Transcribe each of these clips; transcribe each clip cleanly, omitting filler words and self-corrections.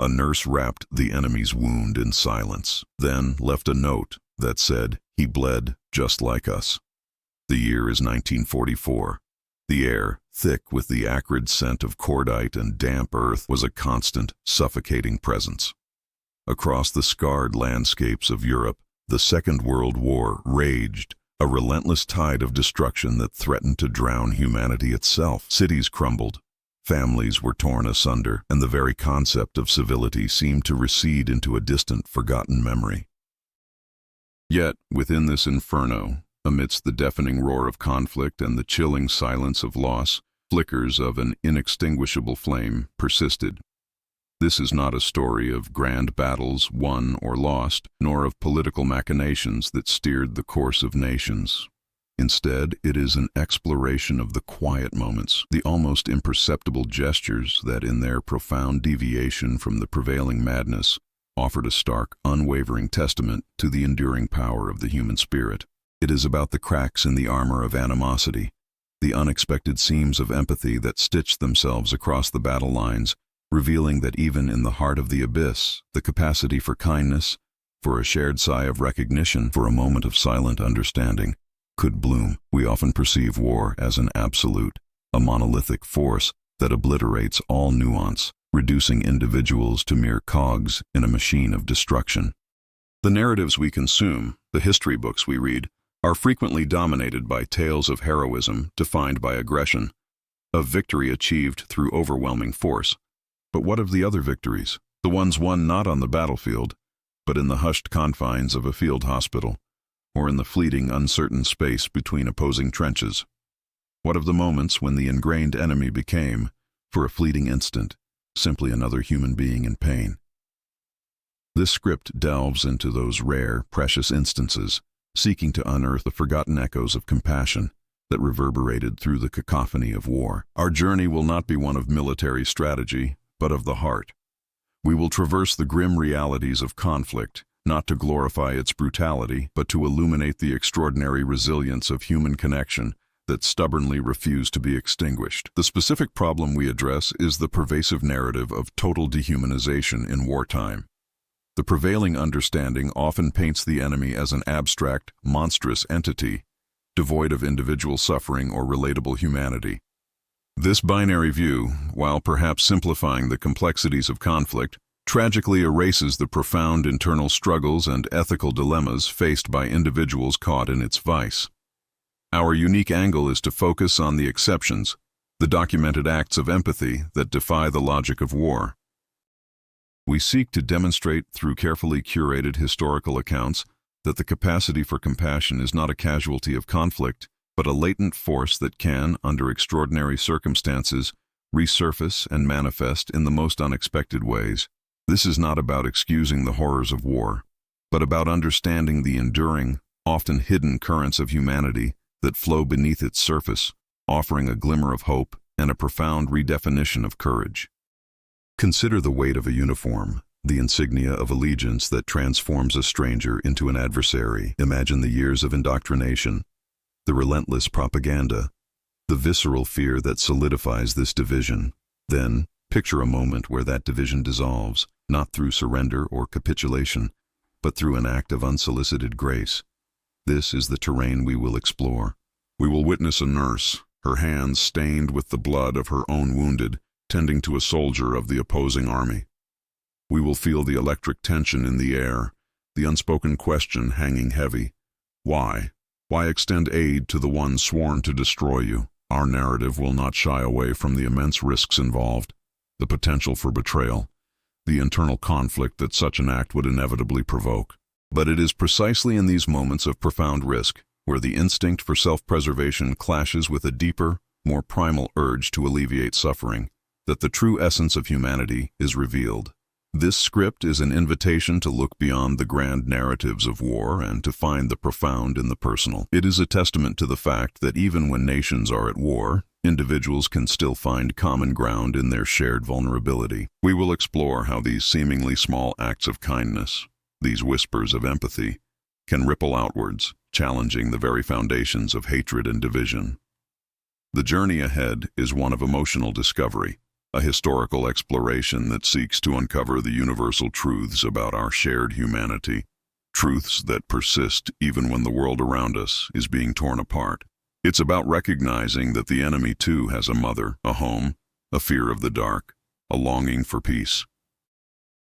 A nurse wrapped the enemy's wound in silence, then left a note that said, "He bled just like us." The year is 1944. The air, thick with the acrid scent of cordite and damp earth, was a constant, suffocating presence. Across the scarred landscapes of Europe, the Second World War raged, a relentless tide of destruction that threatened to drown humanity itself. Cities crumbled, families were torn asunder, and the very concept of civility seemed to recede into a distant, forgotten memory. Yet, within this inferno, amidst the deafening roar of conflict and the chilling silence of loss, flickers of an inextinguishable flame persisted. This is not a story of grand battles won or lost, nor of political machinations that steered the course of nations. Instead, it is an exploration of the quiet moments, the almost imperceptible gestures that, in their profound deviation from the prevailing madness, offered a stark, unwavering testament to the enduring power of the human spirit. It is about the cracks in the armor of animosity, the unexpected seams of empathy that stitched themselves across the battle lines, revealing that even in the heart of the abyss, the capacity for kindness, for a shared sigh of recognition, for a moment of silent understanding, could bloom. We often perceive war as an absolute, a monolithic force that obliterates all nuance, reducing individuals to mere cogs in a machine of destruction. The narratives we consume, the history books we read, are frequently dominated by tales of heroism defined by aggression, of victory achieved through overwhelming force. But what of the other victories, the ones won not on the battlefield, but in the hushed confines of a field hospital, or in the fleeting, uncertain space between opposing trenches? What of the moments when the ingrained enemy became, for a fleeting instant, simply another human being in pain? This script delves into those rare, precious instances, seeking to unearth the forgotten echoes of compassion that reverberated through the cacophony of war. Our journey will not be one of military strategy, but of the heart. We will traverse the grim realities of conflict, not to glorify its brutality, but to illuminate the extraordinary resilience of human connection that stubbornly refused to be extinguished. The specific problem we address is the pervasive narrative of total dehumanization in wartime. The prevailing understanding often paints the enemy as an abstract, monstrous entity, devoid of individual suffering or relatable humanity. This binary view, while perhaps simplifying the complexities of conflict, tragically erases the profound internal struggles and ethical dilemmas faced by individuals caught in its vice. Our unique angle is to focus on the exceptions, the documented acts of empathy that defy the logic of war. We seek to demonstrate through carefully curated historical accounts that the capacity for compassion is not a casualty of conflict, but a latent force that can, under extraordinary circumstances, resurface and manifest in the most unexpected ways. This is not about excusing the horrors of war, but about understanding the enduring, often hidden currents of humanity that flow beneath its surface, offering a glimmer of hope and a profound redefinition of courage. Consider the weight of a uniform, the insignia of allegiance that transforms a stranger into an adversary. Imagine the years of indoctrination, the relentless propaganda, the visceral fear that solidifies this division. Then, picture a moment where that division dissolves, not through surrender or capitulation, but through an act of unsolicited grace. This is the terrain we will explore. We will witness a nurse, her hands stained with the blood of her own wounded, tending to a soldier of the opposing army. We will feel the electric tension in the air, the unspoken question hanging heavy. Why? Why extend aid to the one sworn to destroy you? Our narrative will not shy away from the immense risks involved, the potential for betrayal, the internal conflict that such an act would inevitably provoke. But it is precisely in these moments of profound risk, where the instinct for self-preservation clashes with a deeper, more primal urge to alleviate suffering, that the true essence of humanity is revealed. This script is an invitation to look beyond the grand narratives of war and to find the profound in the personal. It is a testament to the fact that even when nations are at war, individuals can still find common ground in their shared vulnerability. We will explore how these seemingly small acts of kindness, these whispers of empathy, can ripple outwards, challenging the very foundations of hatred and division. The journey ahead is one of emotional discovery, a historical exploration that seeks to uncover the universal truths about our shared humanity, truths that persist even when the world around us is being torn apart. It's about recognizing that the enemy too has a mother, a home, a fear of the dark, a longing for peace.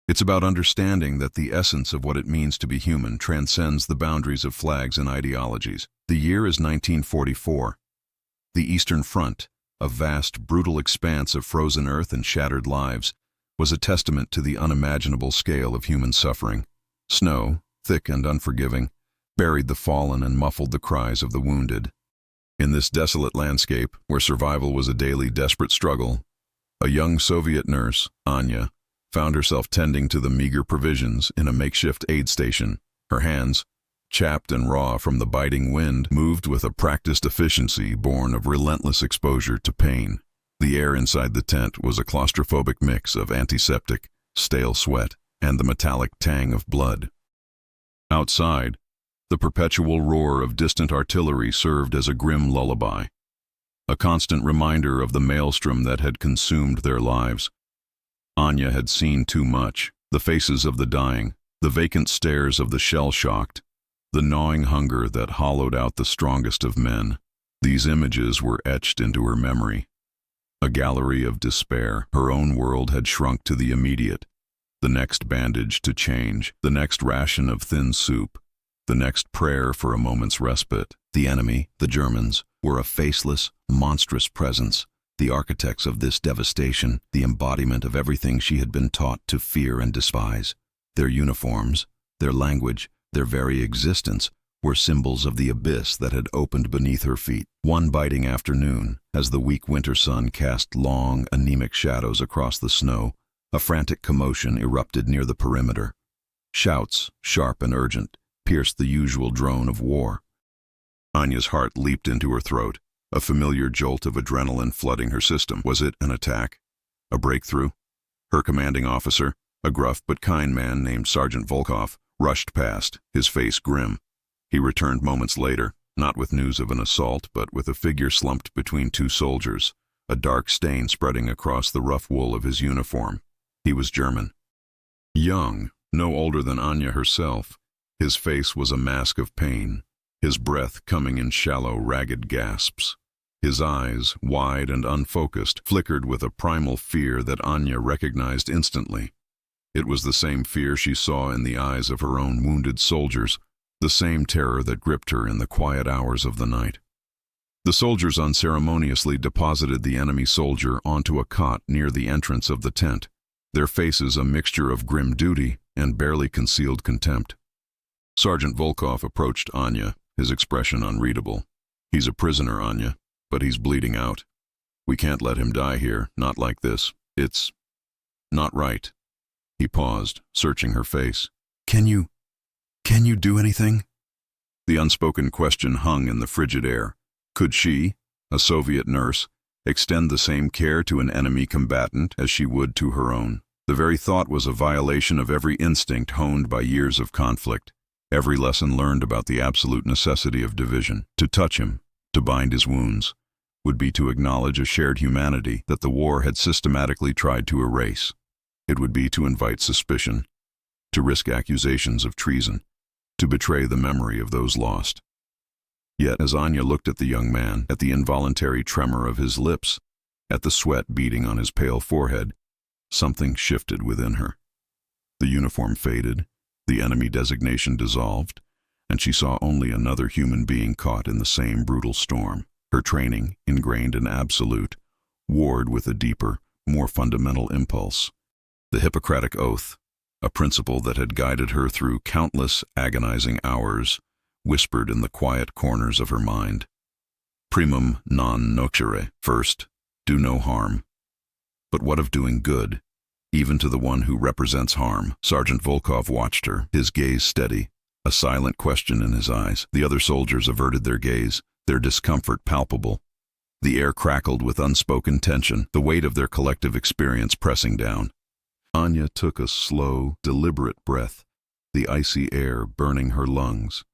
It's about understanding that the essence of what it means to be human transcends the boundaries of flags and ideologies. The year is 1944. The Eastern Front, a vast, brutal expanse of frozen earth and shattered lives, was a testament to the unimaginable scale of human suffering. Snow, thick and unforgiving, buried the fallen and muffled the cries of the wounded. In this desolate landscape, where survival was a daily desperate struggle, a young Soviet nurse, Anya, found herself tending to the meager provisions in a makeshift aid station. Her hands, chapped and raw from the biting wind, moved with a practiced efficiency born of relentless exposure to pain. The air inside the tent was a claustrophobic mix of antiseptic, stale sweat, and the metallic tang of blood. Outside, the perpetual roar of distant artillery served as a grim lullaby, a constant reminder of the maelstrom that had consumed their lives. Anya had seen too much: the faces of the dying, the vacant stares of the shell-shocked, the gnawing hunger that hollowed out the strongest of men. These images were etched into her memory. A gallery of despair. Her own world had shrunk to the immediate. The next bandage to change, the next ration of thin soup, the next prayer for a moment's respite. The enemy, the Germans, were a faceless, monstrous presence, the architects of this devastation, the embodiment of everything she had been taught to fear and despise. Their uniforms, their language, their very existence were symbols of the abyss that had opened beneath her feet. One biting afternoon, as the weak winter sun cast long, anemic shadows across the snow, a frantic commotion erupted near the perimeter. Shouts, sharp and urgent, pierced the usual drone of war. Anya's heart leaped into her throat, a familiar jolt of adrenaline flooding her system. Was it an attack? A breakthrough? Her commanding officer, a gruff but kind man named Sergeant Volkov, rushed past, his face grim. He returned moments later, not with news of an assault, but with a figure slumped between two soldiers, a dark stain spreading across the rough wool of his uniform. He was German. Young, no older than Anya herself, his face was a mask of pain, his breath coming in shallow, ragged gasps. His eyes, wide and unfocused, flickered with a primal fear that Anya recognized instantly. It was the same fear she saw in the eyes of her own wounded soldiers, the same terror that gripped her in the quiet hours of the night. The soldiers unceremoniously deposited the enemy soldier onto a cot near the entrance of the tent, their faces a mixture of grim duty and barely concealed contempt. Sergeant Volkov approached Anya, his expression unreadable. "He's a prisoner, Anya, but he's bleeding out. We can't let him die here, not like this. It's not right." He paused, searching her face. Can you do anything?" The unspoken question hung in the frigid air. Could she, a Soviet nurse, extend the same care to an enemy combatant as she would to her own? The very thought was a violation of every instinct honed by years of conflict, every lesson learned about the absolute necessity of division. To touch him, to bind his wounds, would be to acknowledge a shared humanity that the war had systematically tried to erase. It would be to invite suspicion, to risk accusations of treason, to betray the memory of those lost. Yet as Anya looked at the young man, at the involuntary tremor of his lips, at the sweat beading on his pale forehead, something shifted within her. The uniform faded, the enemy designation dissolved, and she saw only another human being caught in the same brutal storm. Her training, ingrained in absolute, warred with a deeper, more fundamental impulse. The Hippocratic Oath, a principle that had guided her through countless agonizing hours, whispered in the quiet corners of her mind. Primum non nocere, first, do no harm. But what of doing good, even to the one who represents harm? Sergeant Volkov watched her, his gaze steady, a silent question in his eyes. The other soldiers averted their gaze, their discomfort palpable. The air crackled with unspoken tension, the weight of their collective experience pressing down. Anya took a slow, deliberate breath, the icy air burning her lungs.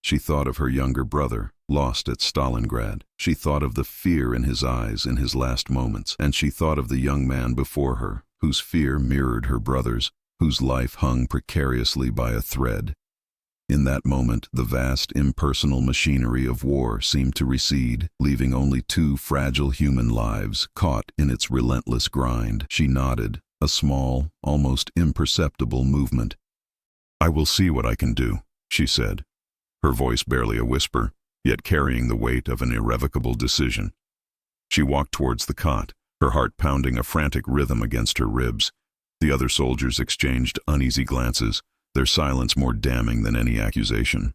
She thought of her younger brother, lost at Stalingrad. She thought of the fear in his eyes in his last moments, and she thought of the young man before her, whose fear mirrored her brother's, whose life hung precariously by a thread. In that moment, the vast, impersonal machinery of war seemed to recede, leaving only two fragile human lives caught in its relentless grind. She nodded, a small, almost imperceptible movement. "I will see what I can do," she said, her voice barely a whisper, yet carrying the weight of an irrevocable decision. She walked towards the cot, her heart pounding a frantic rhythm against her ribs. The other soldiers exchanged uneasy glances, their silence more damning than any accusation.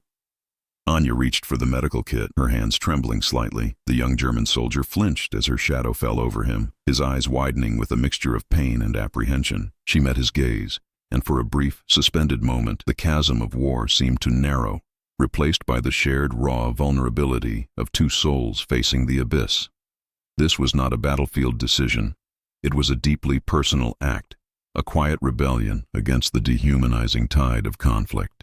Anya reached for the medical kit, her hands trembling slightly. The young German soldier flinched as her shadow fell over him, his eyes widening with a mixture of pain and apprehension. She met his gaze, and for a brief, suspended moment, the chasm of war seemed to narrow, replaced by the shared raw vulnerability of two souls facing the abyss. This was not a battlefield decision. It was a deeply personal act, a quiet rebellion against the dehumanizing tide of conflict.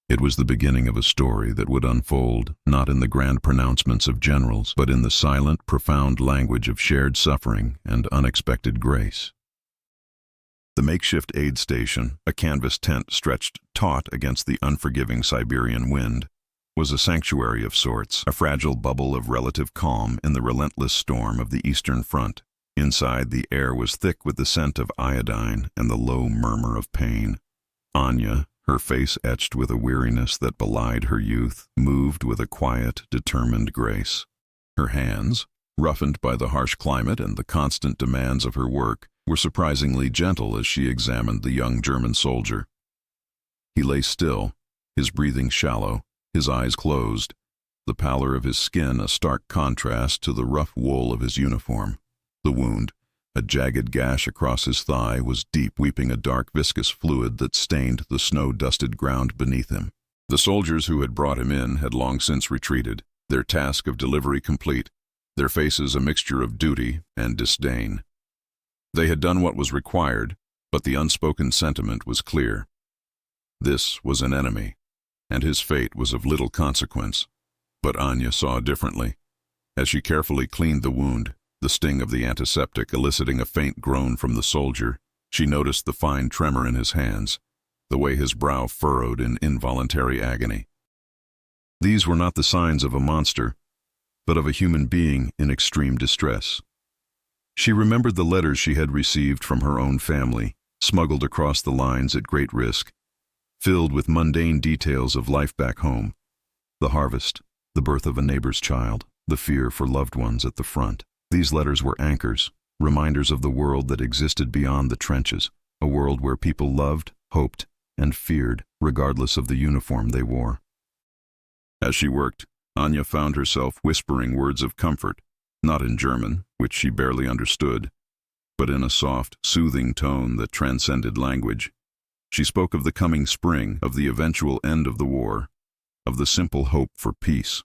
It was the beginning of a story that would unfold not in the grand pronouncements of generals, but in the silent, profound language of shared suffering and unexpected grace. The makeshift aid station, a canvas tent stretched taut against the unforgiving Siberian wind, was a sanctuary of sorts, a fragile bubble of relative calm in the relentless storm of the Eastern Front. Inside, the air was thick with the scent of iodine and the low murmur of pain. Anya, her face etched with a weariness that belied her youth, moved with a quiet, determined grace. Her hands, roughened by the harsh climate and the constant demands of her work, were surprisingly gentle as she examined the young German soldier. He lay still, his breathing shallow, his eyes closed, the pallor of his skin a stark contrast to the rough wool of his uniform. The wound, a jagged gash across his thigh, was deep, weeping a dark, viscous fluid that stained the snow-dusted ground beneath him. The soldiers who had brought him in had long since retreated, their task of delivery complete, their faces a mixture of duty and disdain. They had done what was required, but the unspoken sentiment was clear. This was an enemy, and his fate was of little consequence. But Anya saw differently. As she carefully cleaned the wound, the sting of the antiseptic eliciting a faint groan from the soldier, she noticed the fine tremor in his hands, the way his brow furrowed in involuntary agony. These were not the signs of a monster, but of a human being in extreme distress. She remembered the letters she had received from her own family, smuggled across the lines at great risk, filled with mundane details of life back home: the harvest, the birth of a neighbor's child, the fear for loved ones at the front. These letters were anchors, reminders of the world that existed beyond the trenches, a world where people loved, hoped, and feared, regardless of the uniform they wore. As she worked, Anya found herself whispering words of comfort, not in German, which she barely understood, but in a soft, soothing tone that transcended language. She spoke of the coming spring, of the eventual end of the war, of the simple hope for peace.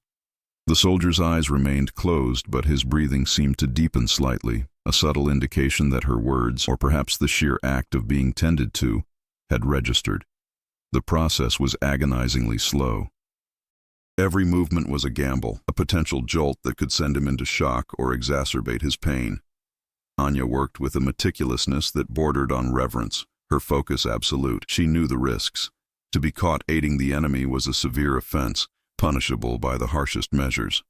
The soldier's eyes remained closed, but his breathing seemed to deepen slightly, a subtle indication that her words, or perhaps the sheer act of being tended to, had registered. The process was agonizingly slow. Every movement was a gamble, a potential jolt that could send him into shock or exacerbate his pain. Anya worked with a meticulousness that bordered on reverence, her focus absolute. She knew the risks. To be caught aiding the enemy was a severe offense, punishable by the harshest measures.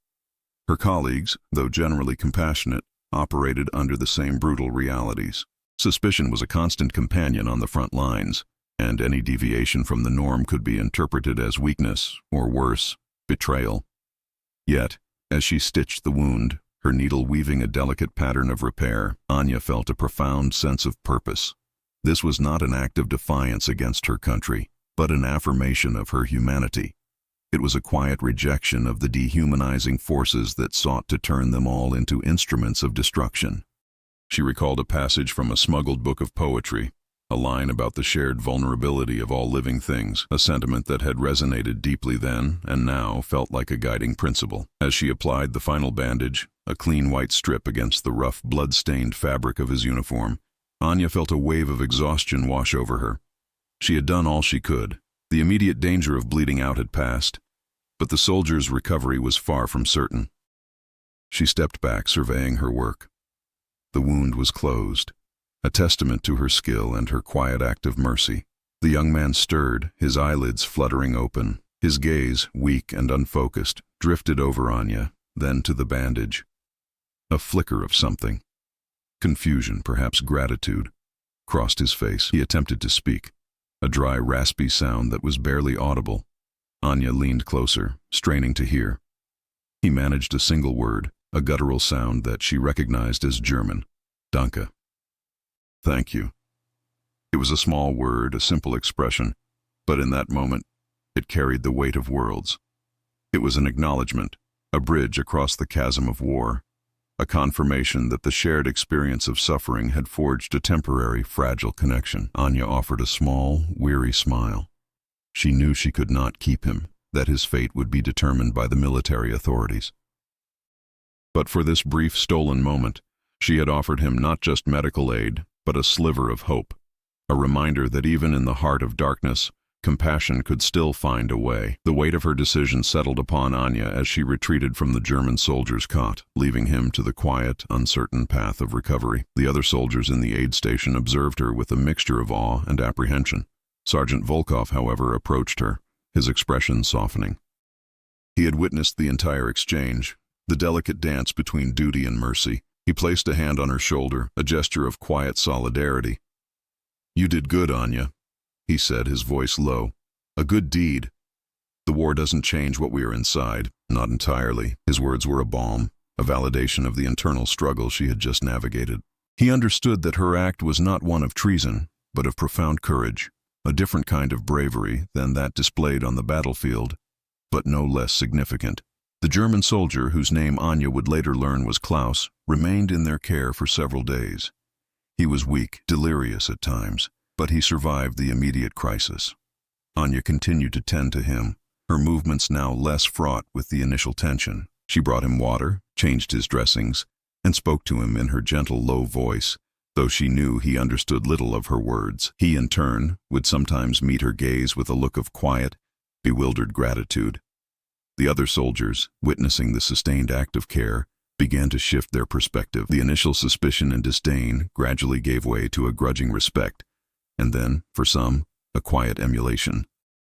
Her colleagues, though generally compassionate, operated under the same brutal realities. Suspicion was a constant companion on the front lines, and any deviation from the norm could be interpreted as weakness, or worse, betrayal. Yet, as she stitched the wound, her needle weaving a delicate pattern of repair, Anya felt a profound sense of purpose. This was not an act of defiance against her country, but an affirmation of her humanity. It was a quiet rejection of the dehumanizing forces that sought to turn them all into instruments of destruction. She recalled a passage from a smuggled book of poetry, a line about the shared vulnerability of all living things, a sentiment that had resonated deeply then and now felt like a guiding principle. As she applied the final bandage, a clean white strip against the rough, blood-stained fabric of his uniform, Anya felt a wave of exhaustion wash over her. She had done all she could. The immediate danger of bleeding out had passed. But the soldier's recovery was far from certain. She stepped back, surveying her work. The wound was closed, a testament to her skill and her quiet act of mercy. The young man stirred, his eyelids fluttering open. His gaze, weak and unfocused, drifted over Anya, then to the bandage. A flicker of something, confusion, perhaps gratitude, crossed his face. He attempted to speak, a dry, raspy sound that was barely audible. Anya leaned closer, straining to hear. He managed a single word, a guttural sound that she recognized as German. Danke. Thank you. It was a small word, a simple expression, but in that moment, it carried the weight of worlds. It was an acknowledgement, a bridge across the chasm of war, a confirmation that the shared experience of suffering had forged a temporary, fragile connection. Anya offered a small, weary smile. She knew she could not keep him, that his fate would be determined by the military authorities. But for this brief, stolen moment, she had offered him not just medical aid, but a sliver of hope, a reminder that even in the heart of darkness, compassion could still find a way. The weight of her decision settled upon Anya as she retreated from the German soldier's cot, leaving him to the quiet, uncertain path of recovery. The other soldiers in the aid station observed her with a mixture of awe and apprehension. Sergeant Volkov, however, approached her, his expression softening. He had witnessed the entire exchange, the delicate dance between duty and mercy. He placed a hand on her shoulder, a gesture of quiet solidarity. "You did good, Anya," he said, his voice low. "A good deed. The war doesn't change what we are inside." Not entirely. His words were a balm, a validation of the internal struggle she had just navigated. He understood that her act was not one of treason, but of profound courage, a different kind of bravery than that displayed on the battlefield, but no less significant. The German soldier, whose name Anya would later learn was Klaus, remained in their care for several days. He was weak, delirious at times, but he survived the immediate crisis. Anya continued to tend to him, her movements now less fraught with the initial tension. She brought him water, changed his dressings, and spoke to him in her gentle, low voice, though she knew he understood little of her words. He, in turn, would sometimes meet her gaze with a look of quiet, bewildered gratitude. The other soldiers, witnessing the sustained act of care, began to shift their perspective. The initial suspicion and disdain gradually gave way to a grudging respect, and then, for some, a quiet emulation.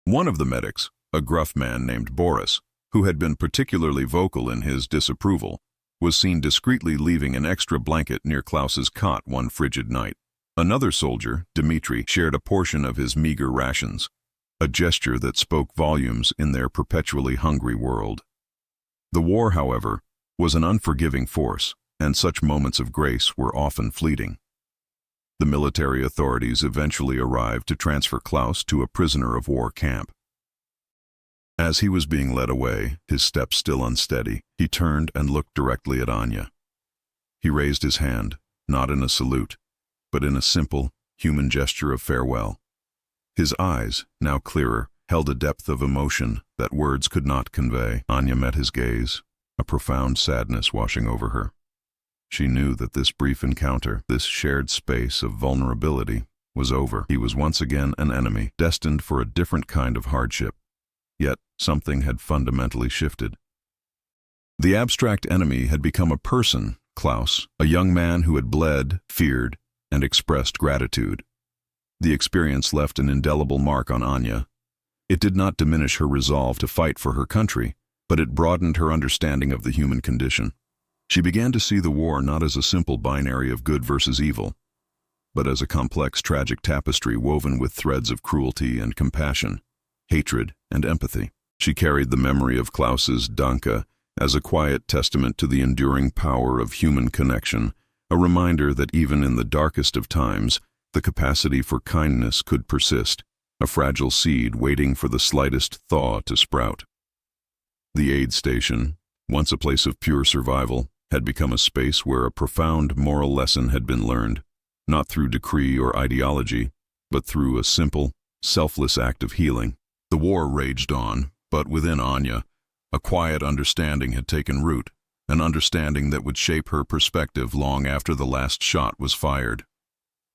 One of the medics, a gruff man named Boris, who had been particularly vocal in his disapproval, was seen discreetly leaving an extra blanket near Klaus's cot one frigid night. Another soldier, Dmitri, shared a portion of his meager rations, a gesture that spoke volumes in their perpetually hungry world. The war, however, was an unforgiving force, and such moments of grace were often fleeting. The military authorities eventually arrived to transfer Klaus to a prisoner of war camp. As he was being led away, his steps still unsteady, he turned and looked directly at Anya. He raised his hand, not in a salute, but in a simple, human gesture of farewell. His eyes, now clearer, held a depth of emotion that words could not convey. Anya met his gaze, a profound sadness washing over her. She knew that this brief encounter, this shared space of vulnerability, was over. He was once again an enemy, destined for a different kind of hardship. Yet something had fundamentally shifted. The abstract enemy had become a person, Klaus, a young man who had bled, feared, and expressed gratitude. The experience left an indelible mark on Anya. It did not diminish her resolve to fight for her country, but it broadened her understanding of the human condition. She began to see the war not as a simple binary of good versus evil, but as a complex, tragic tapestry woven with threads of cruelty and compassion, hatred and empathy. She carried the memory of Klaus's Danke as a quiet testament to the enduring power of human connection, a reminder that even in the darkest of times, the capacity for kindness could persist, a fragile seed waiting for the slightest thaw to sprout. The aid station, once a place of pure survival, had become a space where a profound moral lesson had been learned, not through decree or ideology, but through a simple, selfless act of healing. The war raged on, but within Anya, a quiet understanding had taken root, an understanding that would shape her perspective long after the last shot was fired.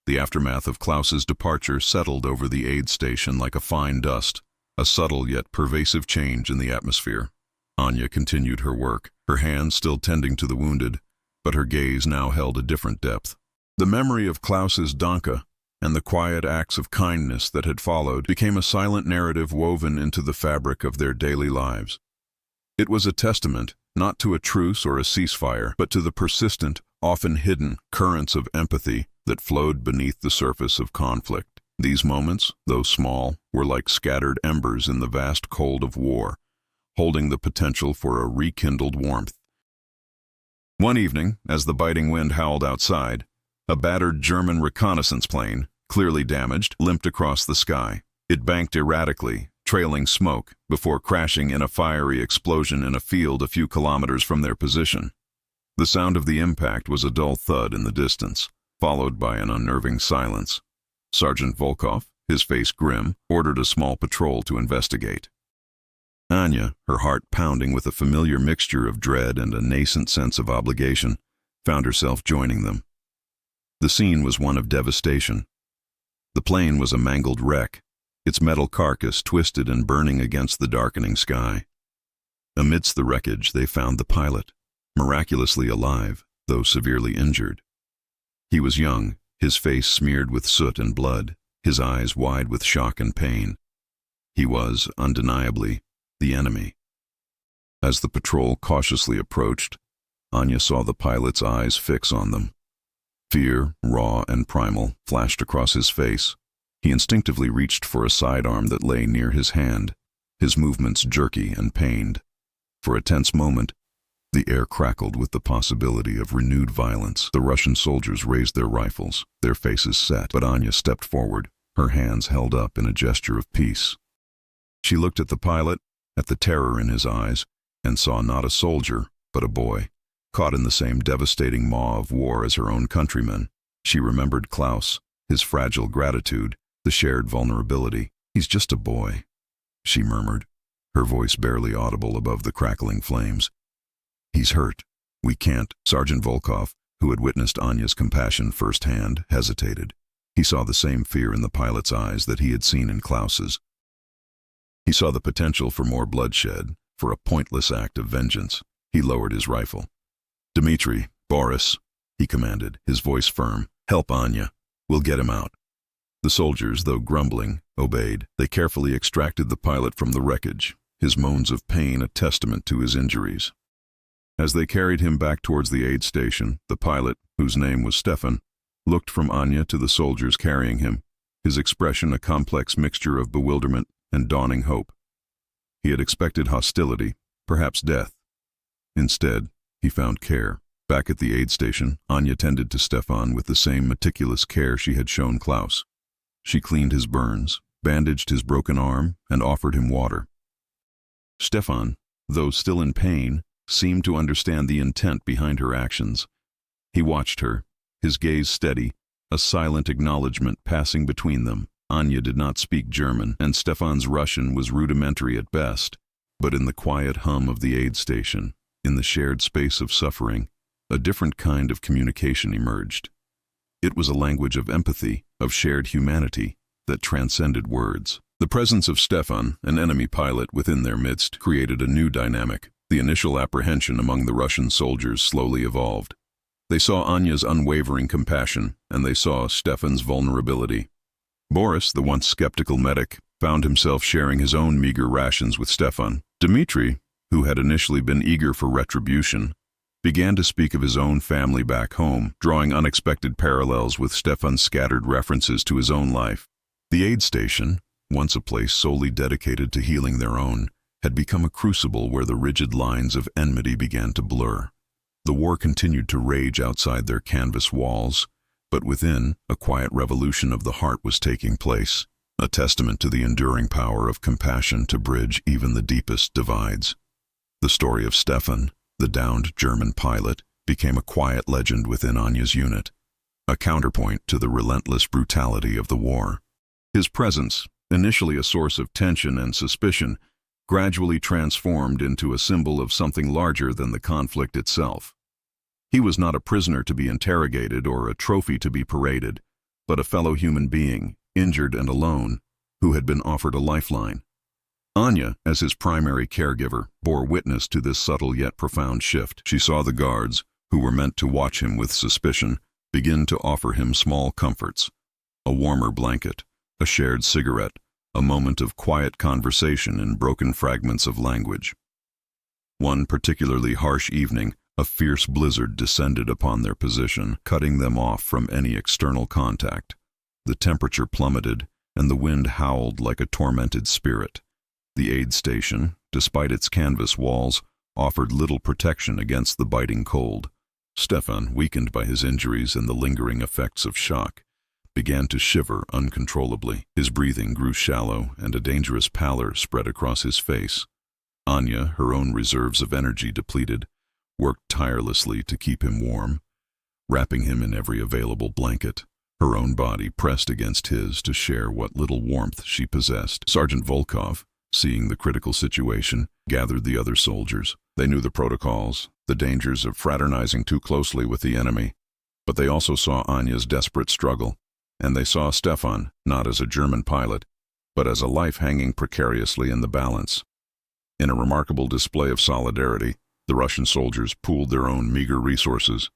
The aftermath of Klaus's departure settled over the aid station like a fine dust, a subtle yet pervasive change in the atmosphere. Anya continued her work, her hands still tending to the wounded, but her gaze now held a different depth. The memory of Klaus's Danke and the quiet acts of kindness that had followed became a silent narrative woven into the fabric of their daily lives. It was a testament, not to a truce or a ceasefire, but to the persistent, often hidden, currents of empathy that flowed beneath the surface of conflict. These moments, though small, were like scattered embers in the vast cold of war, holding the potential for a rekindled warmth. One evening, as the biting wind howled outside, a battered German reconnaissance plane, clearly damaged, limped across the sky. It banked erratically, trailing smoke, before crashing in a fiery explosion in a field a few kilometers from their position. The sound of the impact was a dull thud in the distance, followed by an unnerving silence. Sergeant Volkov, his face grim, ordered a small patrol to investigate. Anya, her heart pounding with a familiar mixture of dread and a nascent sense of obligation, found herself joining them. The scene was one of devastation. The plane was a mangled wreck, its metal carcass twisted and burning against the darkening sky. Amidst the wreckage, they found the pilot, miraculously alive, though severely injured. He was young, his face smeared with soot and blood, his eyes wide with shock and pain. He was, undeniably, the enemy. As the patrol cautiously approached, Anya saw the pilot's eyes fix on them. Fear, raw and primal, flashed across his face. He instinctively reached for a sidearm that lay near his hand, his movements jerky and pained. For a tense moment, the air crackled with the possibility of renewed violence. The Russian soldiers raised their rifles, their faces set, but Anya stepped forward, her hands held up in a gesture of peace. She looked at the pilot, at the terror in his eyes, and saw not a soldier, but a boy, caught in the same devastating maw of war as her own countrymen. She remembered Klaus, his fragile gratitude, the shared vulnerability. "He's just a boy," she murmured, her voice barely audible above the crackling flames. "He's hurt. We can't." Sergeant Volkov, who had witnessed Anya's compassion firsthand, hesitated. He saw the same fear in the pilot's eyes that he had seen in Klaus's. He saw the potential for more bloodshed, for a pointless act of vengeance. He lowered his rifle. "Dmitri, Boris," he commanded, his voice firm, "help Anya. We'll get him out." The soldiers, though grumbling, obeyed. They carefully extracted the pilot from the wreckage, his moans of pain a testament to his injuries. As they carried him back towards the aid station, the pilot, whose name was Stefan, looked from Anya to the soldiers carrying him, his expression a complex mixture of bewilderment and dawning hope. He had expected hostility, perhaps death. Instead, he found care. Back at the aid station, Anya tended to Stefan with the same meticulous care she had shown Klaus. She cleaned his burns, bandaged his broken arm, and offered him water. Stefan, though still in pain, seemed to understand the intent behind her actions. He watched her, his gaze steady, a silent acknowledgement passing between them. Anya did not speak German, and Stefan's Russian was rudimentary at best, but in the quiet hum of the aid station, in the shared space of suffering, a different kind of communication emerged. It was a language of empathy, of shared humanity, that transcended words. The presence of Stefan, an enemy pilot within their midst, created a new dynamic. The initial apprehension among the Russian soldiers slowly evolved. They saw Anya's unwavering compassion, and they saw Stefan's vulnerability. Boris, the once skeptical medic, found himself sharing his own meager rations with Stefan. Dmitri, who had initially been eager for retribution, began to speak of his own family back home, drawing unexpected parallels with Stefan's scattered references to his own life. The aid station, once a place solely dedicated to healing their own, had become a crucible where the rigid lines of enmity began to blur. The war continued to rage outside their canvas walls, but within, a quiet revolution of the heart was taking place, a testament to the enduring power of compassion to bridge even the deepest divides. The story of Stefan, the downed German pilot, became a quiet legend within Anya's unit, a counterpoint to the relentless brutality of the war. His presence, initially a source of tension and suspicion, gradually transformed into a symbol of something larger than the conflict itself. He was not a prisoner to be interrogated or a trophy to be paraded, but a fellow human being, injured and alone, who had been offered a lifeline. Anya, as his primary caregiver, bore witness to this subtle yet profound shift. She saw the guards, who were meant to watch him with suspicion, begin to offer him small comforts: a warmer blanket, a shared cigarette, a moment of quiet conversation in broken fragments of language. One particularly harsh evening, a fierce blizzard descended upon their position, cutting them off from any external contact. The temperature plummeted, and the wind howled like a tormented spirit. The aid station, despite its canvas walls, offered little protection against the biting cold. Stefan, weakened by his injuries and the lingering effects of shock, began to shiver uncontrollably. His breathing grew shallow, and a dangerous pallor spread across his face. Anya, her own reserves of energy depleted, worked tirelessly to keep him warm, wrapping him in every available blanket. Her own body pressed against his to share what little warmth she possessed. Sergeant Volkov, seeing the critical situation, gathered the other soldiers. They knew the protocols, the dangers of fraternizing too closely with the enemy, but they also saw Anya's desperate struggle, and they saw Stefan not as a German pilot, but as a life hanging precariously in the balance. In a remarkable display of solidarity, the Russian soldiers pooled their own meager resources.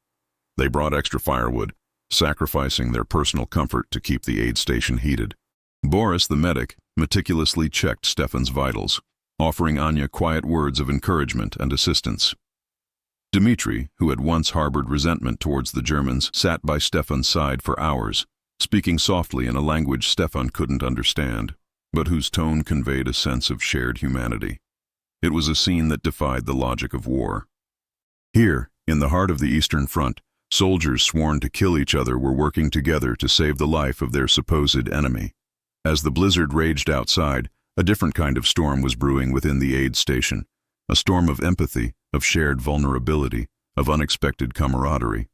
They brought extra firewood, sacrificing their personal comfort to keep the aid station heated. Boris, the medic, meticulously checked Stefan's vitals, offering Anya quiet words of encouragement and assistance. Dmitri, who had once harbored resentment towards the Germans, sat by Stefan's side for hours, speaking softly in a language Stefan couldn't understand, but whose tone conveyed a sense of shared humanity. It was a scene that defied the logic of war. Here, in the heart of the Eastern Front, soldiers sworn to kill each other were working together to save the life of their supposed enemy. As the blizzard raged outside, a different kind of storm was brewing within the aid station, a storm of empathy, of shared vulnerability, of unexpected camaraderie.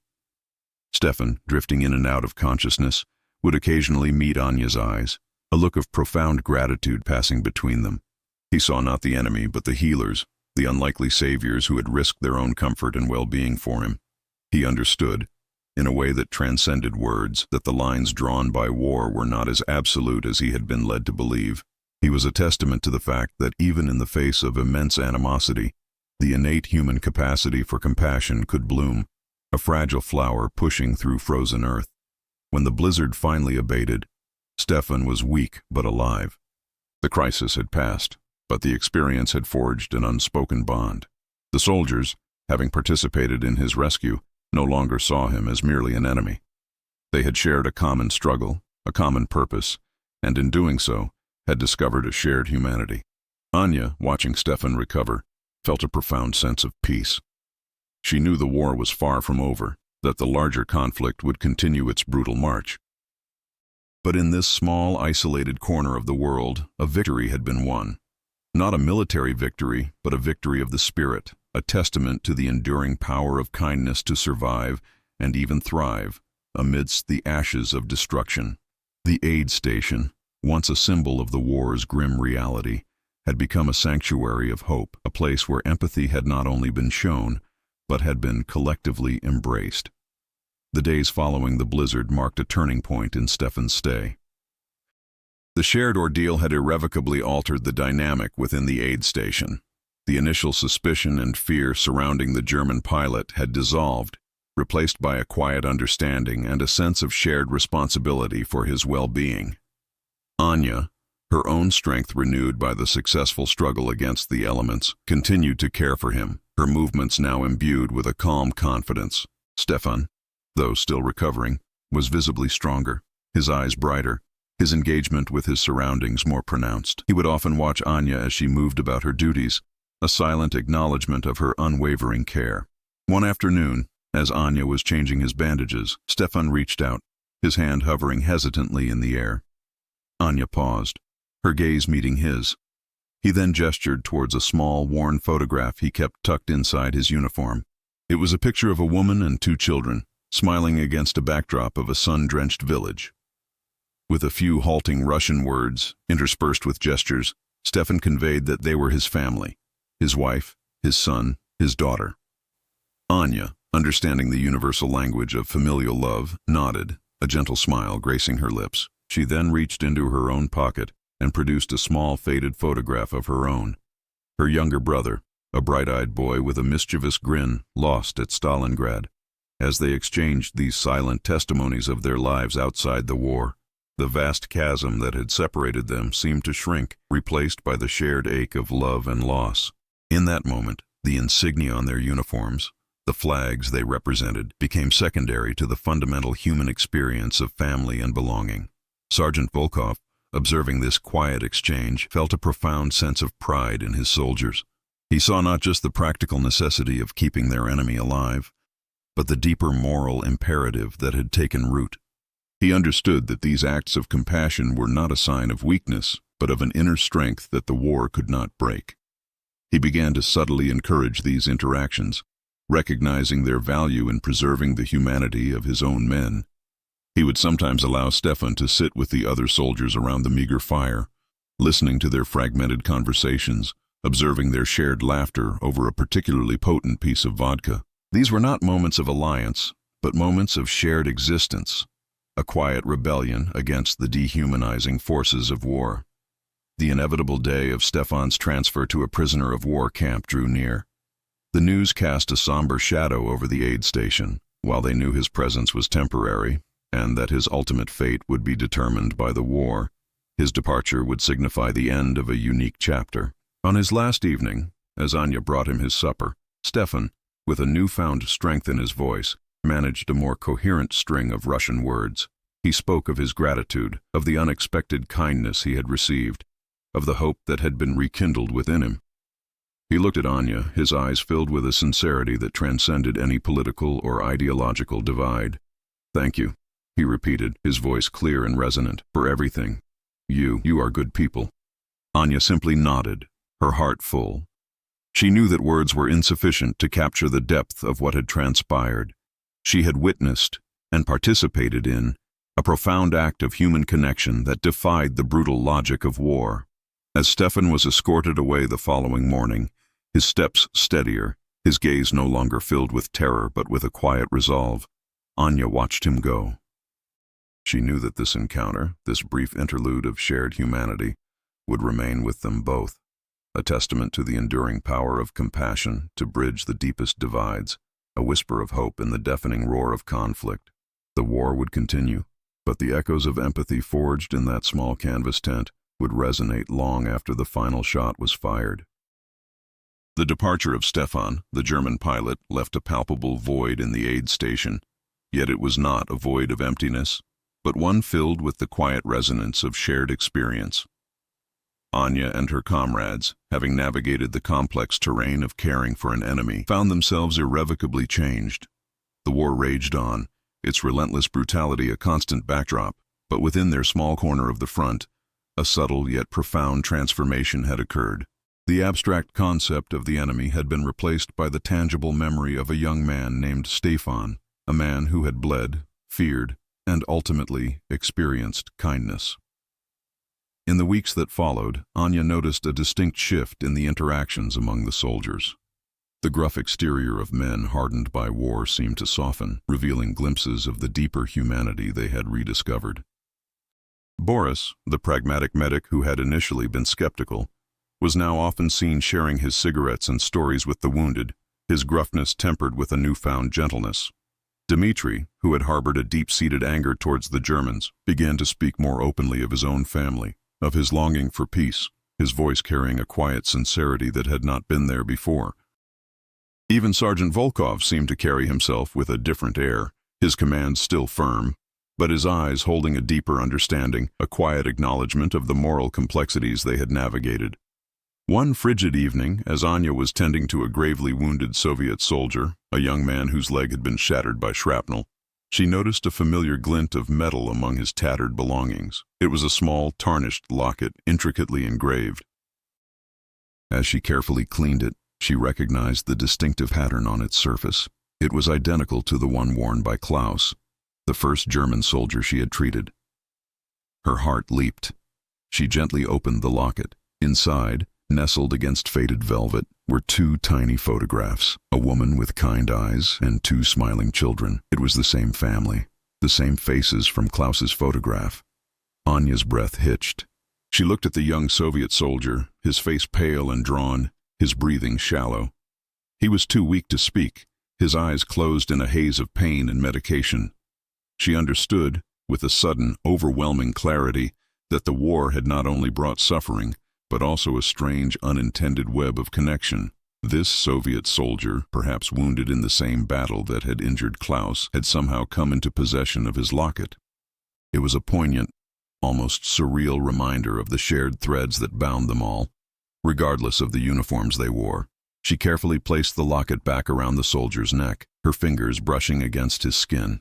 Stefan, drifting in and out of consciousness, would occasionally meet Anya's eyes, a look of profound gratitude passing between them. He saw not the enemy, but the healers, the unlikely saviors who had risked their own comfort and well-being for him. He understood, in a way that transcended words, that the lines drawn by war were not as absolute as he had been led to believe. He was a testament to the fact that even in the face of immense animosity, the innate human capacity for compassion could bloom, a fragile flower pushing through frozen earth. When the blizzard finally abated, Stefan was weak but alive. The crisis had passed, but the experience had forged an unspoken bond. The soldiers, having participated in his rescue, no longer saw him as merely an enemy. They had shared a common struggle, a common purpose, and in doing so, had discovered a shared humanity. Anya, watching Stefan recover, felt a profound sense of peace. She knew the war was far from over, that the larger conflict would continue its brutal march. But in this small, isolated corner of the world, a victory had been won. Not a military victory, but a victory of the spirit, a testament to the enduring power of kindness to survive and even thrive amidst the ashes of destruction. The aid station, once a symbol of the war's grim reality, had become a sanctuary of hope, a place where empathy had not only been shown, but had been collectively embraced. The days following the blizzard marked a turning point in Stefan's stay. The shared ordeal had irrevocably altered the dynamic within the aid station. The initial suspicion and fear surrounding the German pilot had dissolved, replaced by a quiet understanding and a sense of shared responsibility for his well-being. Anya, her own strength renewed by the successful struggle against the elements, continued to care for him, her movements now imbued with a calm confidence. Stefan, though still recovering, was visibly stronger, his eyes brighter, his engagement with his surroundings more pronounced. He would often watch Anya as she moved about her duties, a silent acknowledgement of her unwavering care. One afternoon, as Anya was changing his bandages, Stefan reached out, his hand hovering hesitantly in the air. Anya paused, her gaze meeting his. He then gestured towards a small, worn photograph he kept tucked inside his uniform. It was a picture of a woman and two children, smiling against a backdrop of a sun-drenched village. With a few halting Russian words, interspersed with gestures, Stefan conveyed that they were his family, his wife, his son, his daughter. Anya, understanding the universal language of familial love, nodded, a gentle smile gracing her lips. She then reached into her own pocket and produced a small faded photograph of her own. Her younger brother, a bright-eyed boy with a mischievous grin, lost at Stalingrad. As they exchanged these silent testimonies of their lives outside the war, the vast chasm that had separated them seemed to shrink, replaced by the shared ache of love and loss. In that moment, the insignia on their uniforms, the flags they represented, became secondary to the fundamental human experience of family and belonging. Sergeant Volkov, observing this quiet exchange, felt a profound sense of pride in his soldiers. He saw not just the practical necessity of keeping their enemy alive, but the deeper moral imperative that had taken root. He understood that these acts of compassion were not a sign of weakness, but of an inner strength that the war could not break. He began to subtly encourage these interactions, recognizing their value in preserving the humanity of his own men. He would sometimes allow Stefan to sit with the other soldiers around the meager fire, listening to their fragmented conversations, observing their shared laughter over a particularly potent piece of vodka. These were not moments of alliance, but moments of shared existence, a quiet rebellion against the dehumanizing forces of war. The inevitable day of Stefan's transfer to a prisoner of war camp drew near. The news cast a somber shadow over the aid station, while they knew his presence was temporary, and that his ultimate fate would be determined by the war. His departure would signify the end of a unique chapter. On his last evening, as Anya brought him his supper, Stefan, with a newfound strength in his voice, managed a more coherent string of Russian words. He spoke of his gratitude, of the unexpected kindness he had received, of the hope that had been rekindled within him. He looked at Anya, his eyes filled with a sincerity that transcended any political or ideological divide. "Thank you," he repeated, his voice clear and resonant, "for everything. You are good people." Anya simply nodded, her heart full. She knew that words were insufficient to capture the depth of what had transpired. She had witnessed and participated in a profound act of human connection that defied the brutal logic of war. As Stefan was escorted away the following morning, his steps steadier, his gaze no longer filled with terror but with a quiet resolve, Anya watched him go. She knew that this encounter, this brief interlude of shared humanity, would remain with them both, a testament to the enduring power of compassion to bridge the deepest divides, a whisper of hope in the deafening roar of conflict. The war would continue, but the echoes of empathy forged in that small canvas tent would resonate long after the final shot was fired. The departure of Stefan, the German pilot, left a palpable void in the aid station, yet it was not a void of emptiness, but one filled with the quiet resonance of shared experience. Anya and her comrades, having navigated the complex terrain of caring for an enemy, found themselves irrevocably changed. The war raged on, its relentless brutality a constant backdrop, but within their small corner of the front, a subtle yet profound transformation had occurred. The abstract concept of the enemy had been replaced by the tangible memory of a young man named Stefan, a man who had bled, feared, and ultimately experienced kindness. In the weeks that followed, Anya noticed a distinct shift in the interactions among the soldiers. The gruff exterior of men hardened by war seemed to soften, revealing glimpses of the deeper humanity they had rediscovered. Boris, the pragmatic medic who had initially been skeptical, was now often seen sharing his cigarettes and stories with the wounded, his gruffness tempered with a newfound gentleness. Dmitri, who had harbored a deep-seated anger towards the Germans, began to speak more openly of his own family, of his longing for peace, his voice carrying a quiet sincerity that had not been there before. Even Sergeant Volkov seemed to carry himself with a different air, his commands still firm, but his eyes holding a deeper understanding, a quiet acknowledgement of the moral complexities they had navigated. One frigid evening, as Anya was tending to a gravely wounded Soviet soldier, a young man whose leg had been shattered by shrapnel, she noticed a familiar glint of metal among his tattered belongings. It was a small, tarnished locket, intricately engraved. As she carefully cleaned it, she recognized the distinctive pattern on its surface. It was identical to the one worn by Klaus, the first German soldier she had treated. Her heart leaped. She gently opened the locket. Inside, nestled against faded velvet, were two tiny photographs, a woman with kind eyes and two smiling children. It was the same family, the same faces from Klaus's photograph. Anya's breath hitched. She looked at the young Soviet soldier, his face pale and drawn, his breathing shallow. He was too weak to speak, his eyes closed in a haze of pain and medication. She understood, with a sudden, overwhelming clarity, that the war had not only brought suffering, but also a strange, unintended web of connection. This Soviet soldier, perhaps wounded in the same battle that had injured Klaus, had somehow come into possession of his locket. It was a poignant, almost surreal reminder of the shared threads that bound them all, regardless of the uniforms they wore. She carefully placed the locket back around the soldier's neck, her fingers brushing against his skin.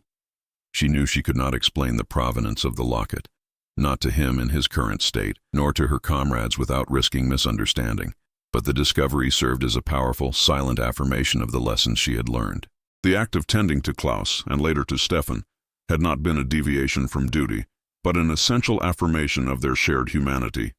She knew she could not explain the provenance of the locket, not to him in his current state, nor to her comrades without risking misunderstanding. But the discovery served as a powerful, silent affirmation of the lessons she had learned. The act of tending to Klaus, and later to Stefan, had not been a deviation from duty, but an essential affirmation of their shared humanity.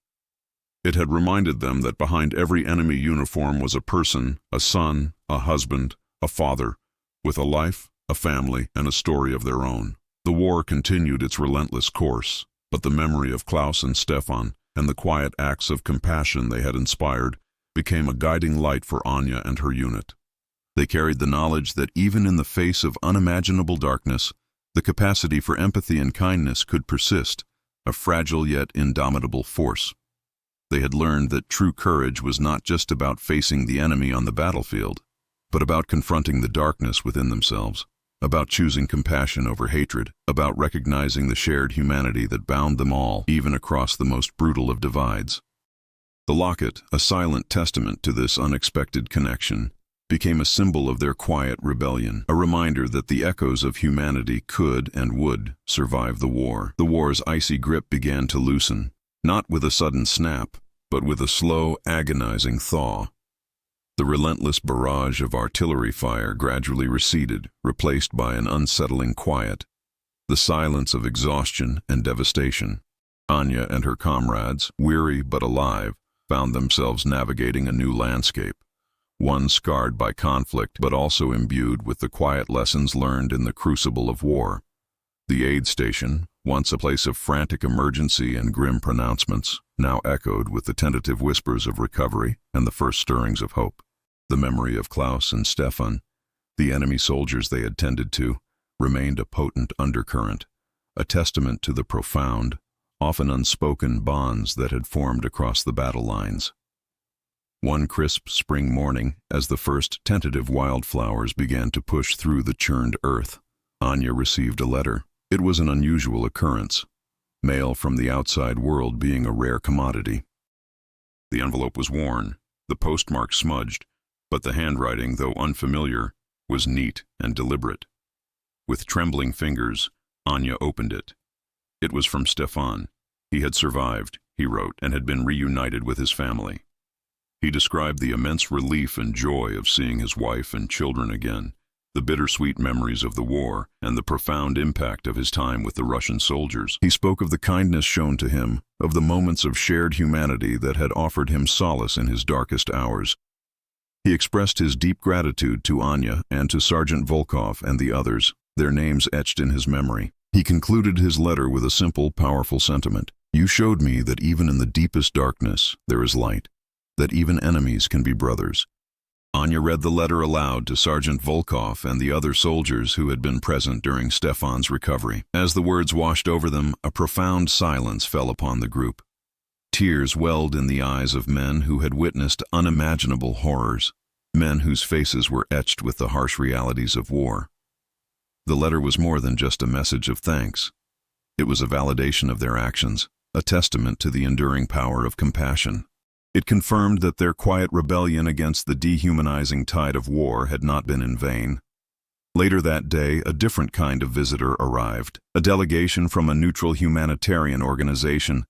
It had reminded them that behind every enemy uniform was a person, a son, a husband, a father, with a life, a family, and a story of their own. The war continued its relentless course, but the memory of Klaus and Stefan, and the quiet acts of compassion they had inspired, became a guiding light for Anya and her unit. They carried the knowledge that even in the face of unimaginable darkness, the capacity for empathy and kindness could persist, a fragile yet indomitable force. They had learned that true courage was not just about facing the enemy on the battlefield, but about confronting the darkness within themselves, about choosing compassion over hatred, about recognizing the shared humanity that bound them all, even across the most brutal of divides. The locket, a silent testament to this unexpected connection, became a symbol of their quiet rebellion, a reminder that the echoes of humanity could and would survive the war. The war's icy grip began to loosen, not with a sudden snap, but with a slow, agonizing thaw. The relentless barrage of artillery fire gradually receded, replaced by an unsettling quiet, the silence of exhaustion and devastation. Anya and her comrades, weary but alive, found themselves navigating a new landscape, one scarred by conflict but also imbued with the quiet lessons learned in the crucible of war. The aid station, once a place of frantic emergency and grim pronouncements, now echoed with the tentative whispers of recovery and the first stirrings of hope. The memory of Klaus and Stefan, the enemy soldiers they had tended to, remained a potent undercurrent, a testament to the profound, often unspoken bonds that had formed across the battle lines. One crisp spring morning, as the first tentative wildflowers began to push through the churned earth, Anya received a letter. It was an unusual occurrence, mail from the outside world being a rare commodity. The envelope was worn, the postmark smudged, but the handwriting, though unfamiliar, was neat and deliberate. With trembling fingers, Anya opened it. It was from Stefan. He had survived, he wrote, and had been reunited with his family. He described the immense relief and joy of seeing his wife and children again, the bittersweet memories of the war, and the profound impact of his time with the Russian soldiers. He spoke of the kindness shown to him, of the moments of shared humanity that had offered him solace in his darkest hours. He expressed his deep gratitude to Anya and to Sergeant Volkov and the others, their names etched in his memory. He concluded his letter with a simple, powerful sentiment. You showed me that even in the deepest darkness there is light, that even enemies can be brothers. Anya read the letter aloud to Sergeant Volkov and the other soldiers who had been present during Stefan's recovery. As the words washed over them, a profound silence fell upon the group. Tears welled in the eyes of men who had witnessed unimaginable horrors, men whose faces were etched with the harsh realities of war. The letter was more than just a message of thanks. It was a validation of their actions, a testament to the enduring power of compassion. It confirmed that their quiet rebellion against the dehumanizing tide of war had not been in vain. Later that day, a different kind of visitor arrived, a delegation from a neutral humanitarian organization,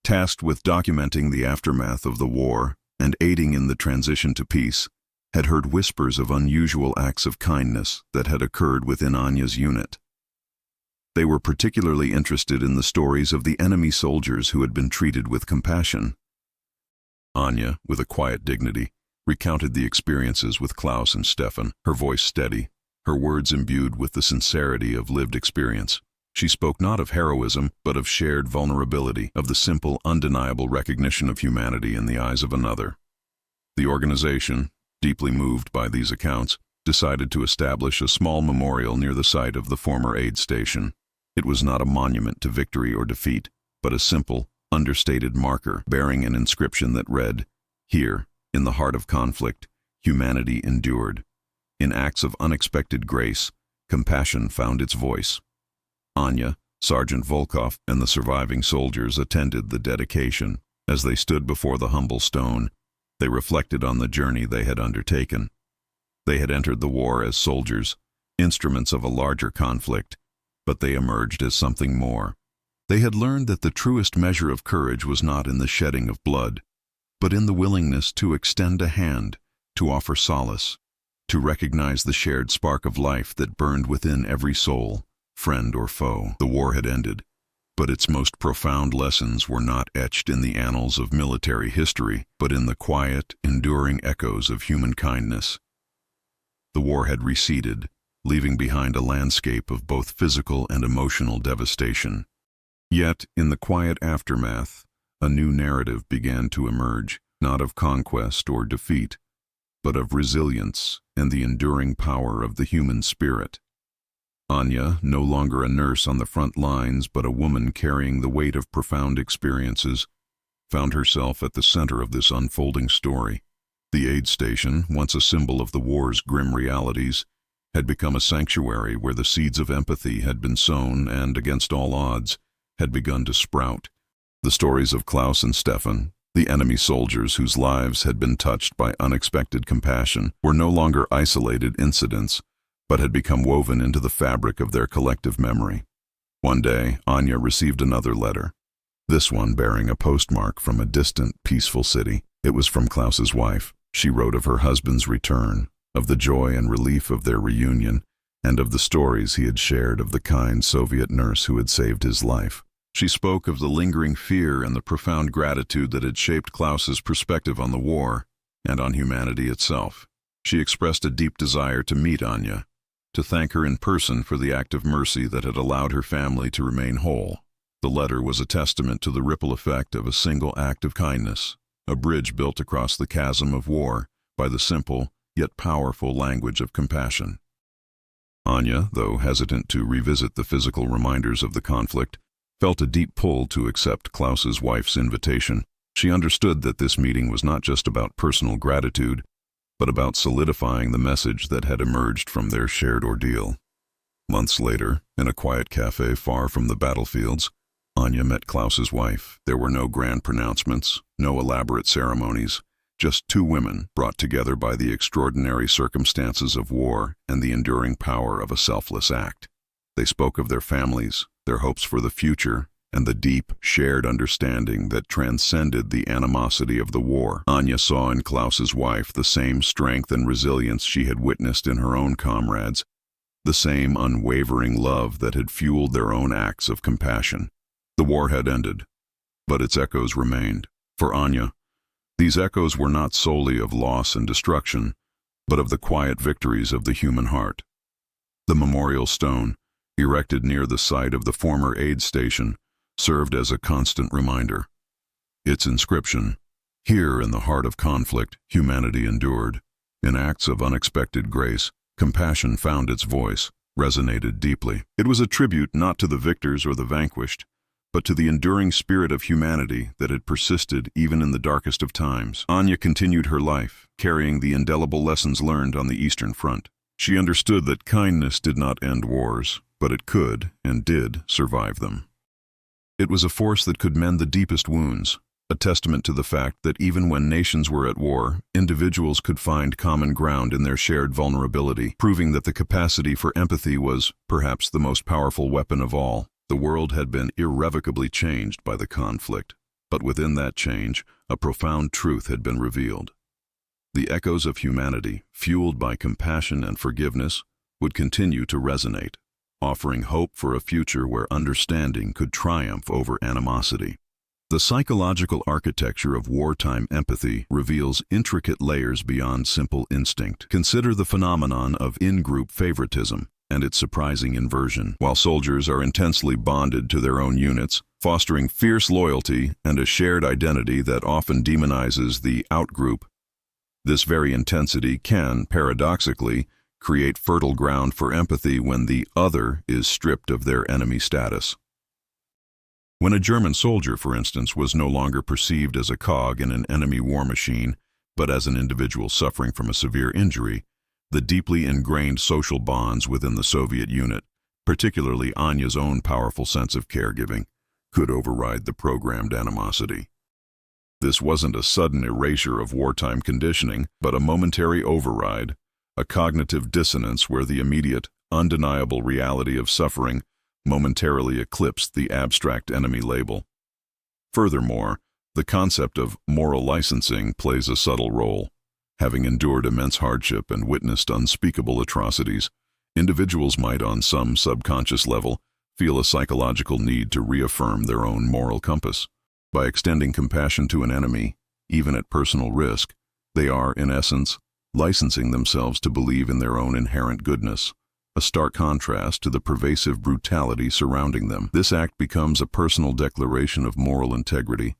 tasked with documenting the aftermath of the war and aiding in the transition to peace, had heard whispers of unusual acts of kindness that had occurred within Anya's unit. They were particularly interested in the stories of the enemy soldiers who had been treated with compassion. Anya, with a quiet dignity, recounted the experiences with Klaus and Stefan, her voice steady, her words imbued with the sincerity of lived experience. She spoke not of heroism, but of shared vulnerability, of the simple, undeniable recognition of humanity in the eyes of another. The organization, deeply moved by these accounts, decided to establish a small memorial near the site of the former aid station. It was not a monument to victory or defeat, but a simple, understated marker bearing an inscription that read, "Here, in the heart of conflict, humanity endured. In acts of unexpected grace, compassion found its voice." Anya, Sergeant Volkov, and the surviving soldiers attended the dedication. As they stood before the humble stone, they reflected on the journey they had undertaken. They had entered the war as soldiers, instruments of a larger conflict, but they emerged as something more. They had learned that the truest measure of courage was not in the shedding of blood, but in the willingness to extend a hand, to offer solace, to recognize the shared spark of life that burned within every soul, friend or foe. The war had ended, but its most profound lessons were not etched in the annals of military history, but in the quiet, enduring echoes of human kindness. The war had receded, leaving behind a landscape of both physical and emotional devastation. Yet, in the quiet aftermath, a new narrative began to emerge, not of conquest or defeat, but of resilience and the enduring power of the human spirit. Anya, no longer a nurse on the front lines but a woman carrying the weight of profound experiences, found herself at the center of this unfolding story. The aid station, once a symbol of the war's grim realities, had become a sanctuary where the seeds of empathy had been sown and, against all odds, had begun to sprout. The stories of Klaus and Stefan, the enemy soldiers whose lives had been touched by unexpected compassion, were no longer isolated incidents, but had become woven into the fabric of their collective memory. One day, Anya received another letter, this one bearing a postmark from a distant, peaceful city. It was from Klaus's wife. She wrote of her husband's return, of the joy and relief of their reunion, and of the stories he had shared of the kind Soviet nurse who had saved his life. She spoke of the lingering fear and the profound gratitude that had shaped Klaus's perspective on the war and on humanity itself. She expressed a deep desire to meet Anya, to thank her in person for the act of mercy that had allowed her family to remain whole. The letter was a testament to the ripple effect of a single act of kindness, a bridge built across the chasm of war by the simple yet powerful language of compassion. Anya, though hesitant to revisit the physical reminders of the conflict, felt a deep pull to accept Klaus's wife's invitation. She understood that this meeting was not just about personal gratitude, but about solidifying the message that had emerged from their shared ordeal. Months later, in a quiet cafe far from the battlefields, Anya met Klaus's wife. There were no grand pronouncements, no elaborate ceremonies, just two women brought together by the extraordinary circumstances of war and the enduring power of a selfless act. They spoke of their families, their hopes for the future, and the deep, shared understanding that transcended the animosity of the war. Anya saw in Klaus's wife the same strength and resilience she had witnessed in her own comrades, the same unwavering love that had fueled their own acts of compassion. The war had ended, but its echoes remained. For Anya, these echoes were not solely of loss and destruction, but of the quiet victories of the human heart. The memorial stone, erected near the site of the former aid station, served as a constant reminder. Its inscription, "Here in the heart of conflict, humanity endured. In acts of unexpected grace, compassion found its voice," resonated deeply. It was a tribute not to the victors or the vanquished, but to the enduring spirit of humanity that had persisted even in the darkest of times. Anya continued her life, carrying the indelible lessons learned on the Eastern Front. She understood that kindness did not end wars, but it could, and did, survive them. It was a force that could mend the deepest wounds, a testament to the fact that even when nations were at war, individuals could find common ground in their shared vulnerability, proving that the capacity for empathy was, perhaps, the most powerful weapon of all. The world had been irrevocably changed by the conflict, but within that change, a profound truth had been revealed. The echoes of humanity, fueled by compassion and forgiveness, would continue to resonate, offering hope for a future where understanding could triumph over animosity. The psychological architecture of wartime empathy reveals intricate layers beyond simple instinct. Consider the phenomenon of in-group favoritism. and its surprising inversion. While soldiers are intensely bonded to their own units, fostering fierce loyalty and a shared identity that often demonizes the outgroup, this very intensity can, paradoxically, create fertile ground for empathy when the other is stripped of their enemy status. When a German soldier, for instance, was no longer perceived as a cog in an enemy war machine, but as an individual suffering from a severe injury, the deeply ingrained social bonds within the Soviet unit, particularly Anya's own powerful sense of caregiving, could override the programmed animosity. This wasn't a sudden erasure of wartime conditioning, but a momentary override, a cognitive dissonance where the immediate, undeniable reality of suffering momentarily eclipsed the abstract enemy label. Furthermore, the concept of moral licensing plays a subtle role. Having endured immense hardship and witnessed unspeakable atrocities, individuals might, on some subconscious level, feel a psychological need to reaffirm their own moral compass. By extending compassion to an enemy, even at personal risk, they are, in essence, licensing themselves to believe in their own inherent goodness, a stark contrast to the pervasive brutality surrounding them. This act becomes a personal declaration of moral integrity,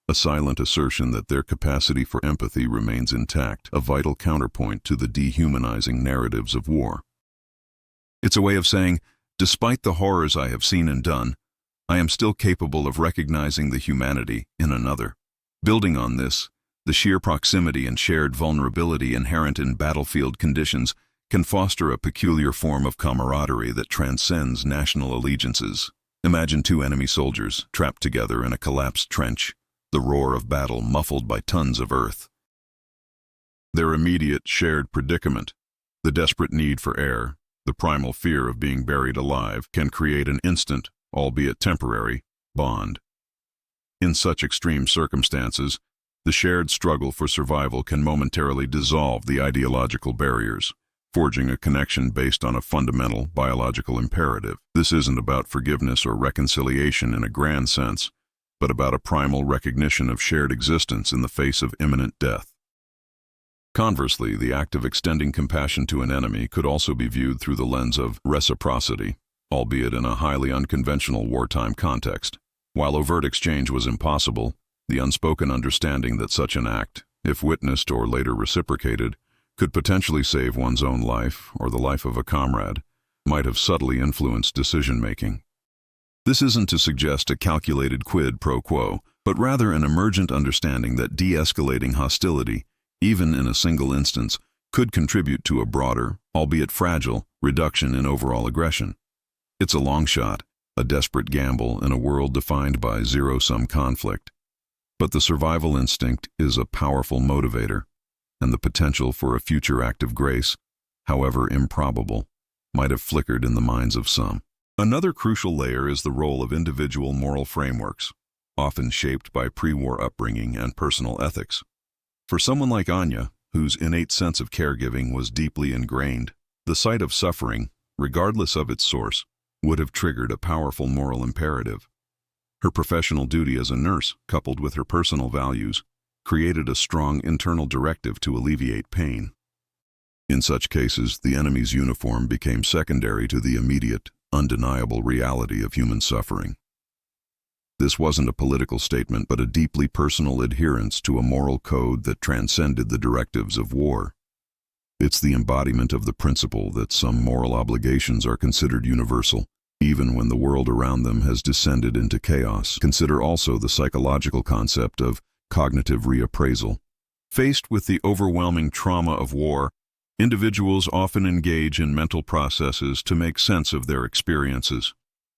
a silent assertion that their capacity for empathy remains intact, a vital counterpoint to the dehumanizing narratives of war. It's a way of saying, despite the horrors I have seen and done, I am still capable of recognizing the humanity in another. Building on this, the sheer proximity and shared vulnerability inherent in battlefield conditions can foster a peculiar form of camaraderie that transcends national allegiances. Imagine two enemy soldiers trapped together in a collapsed trench, the roar of battle muffled by tons of earth. Their immediate shared predicament, the desperate need for air, the primal fear of being buried alive, can create an instant, albeit temporary, bond. In such extreme circumstances, the shared struggle for survival can momentarily dissolve the ideological barriers, forging a connection based on a fundamental biological imperative. This isn't about forgiveness or reconciliation in a grand sense, but about a primal recognition of shared existence in the face of imminent death. Conversely, the act of extending compassion to an enemy could also be viewed through the lens of reciprocity, albeit in a highly unconventional wartime context. While overt exchange was impossible, the unspoken understanding that such an act, if witnessed or later reciprocated, could potentially save one's own life or the life of a comrade, might have subtly influenced decision-making. This isn't to suggest a calculated quid pro quo, but rather an emergent understanding that de-escalating hostility, even in a single instance, could contribute to a broader, albeit fragile, reduction in overall aggression. It's a long shot, a desperate gamble in a world defined by zero-sum conflict. But the survival instinct is a powerful motivator, and the potential for a future act of grace, however improbable, might have flickered in the minds of some. Another crucial layer is the role of individual moral frameworks, often shaped by pre-war upbringing and personal ethics. For someone like Anya, whose innate sense of caregiving was deeply ingrained, the sight of suffering, regardless of its source, would have triggered a powerful moral imperative. Her professional duty as a nurse, coupled with her personal values, created a strong internal directive to alleviate pain. In such cases, the enemy's uniform became secondary to the immediate, undeniable reality of human suffering. This wasn't a political statement, but a deeply personal adherence to a moral code that transcended the directives of war. It's the embodiment of the principle that some moral obligations are considered universal, even when the world around them has descended into chaos. Consider also the psychological concept of cognitive reappraisal. Faced with the overwhelming trauma of war, individuals often engage in mental processes to make sense of their experiences.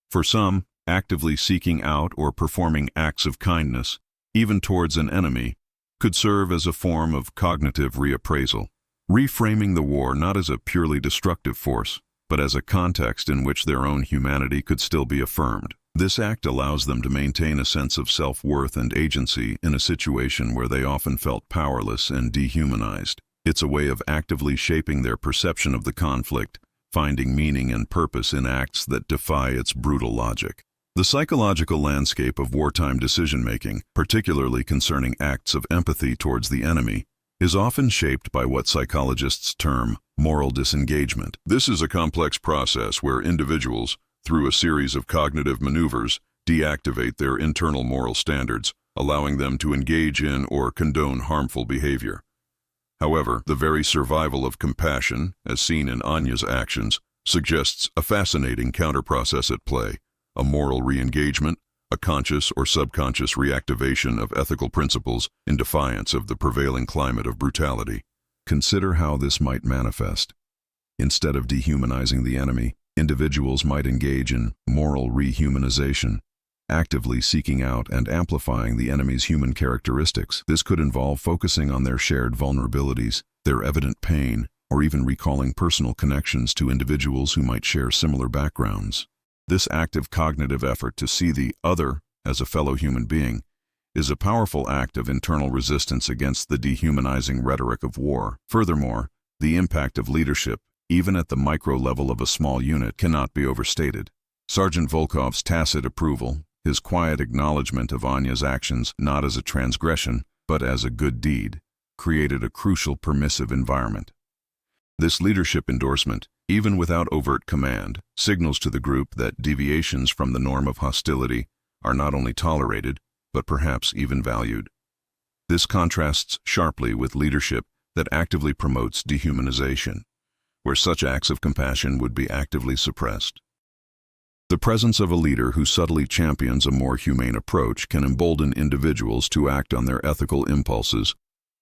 For some, actively seeking out or performing acts of kindness, even towards an enemy, could serve as a form of cognitive reappraisal, reframing the war not as a purely destructive force, but as a context in which their own humanity could still be affirmed. This act allows them to maintain a sense of self-worth and agency in a situation where they often felt powerless and dehumanized. It's a way of actively shaping their perception of the conflict, finding meaning and purpose in acts that defy its brutal logic. The psychological landscape of wartime decision-making, particularly concerning acts of empathy towards the enemy, is often shaped by what psychologists term moral disengagement. This is a complex process where individuals, through a series of cognitive maneuvers, deactivate their internal moral standards, allowing them to engage in or condone harmful behavior. However, the very survival of compassion, as seen in Anya's actions, suggests a fascinating counter-process at play, a moral re-engagement, a conscious or subconscious reactivation of ethical principles in defiance of the prevailing climate of brutality. Consider how this might manifest. Instead of dehumanizing the enemy, individuals might engage in moral rehumanization, actively seeking out and amplifying the enemy's human characteristics. This could involve focusing on their shared vulnerabilities, their evident pain, or even recalling personal connections to individuals who might share similar backgrounds. This active cognitive effort to see the other as a fellow human being is a powerful act of internal resistance against the dehumanizing rhetoric of war. Furthermore, the impact of leadership, even at the micro level of a small unit, cannot be overstated. Sergeant Volkov's tacit approval, his quiet acknowledgement of Anya's actions not as a transgression, but as a good deed, created a crucial permissive environment. This leadership endorsement, even without overt command, signals to the group that deviations from the norm of hostility are not only tolerated, but perhaps even valued. This contrasts sharply with leadership that actively promotes dehumanization, where such acts of compassion would be actively suppressed. The presence of a leader who subtly champions a more humane approach can embolden individuals to act on their ethical impulses,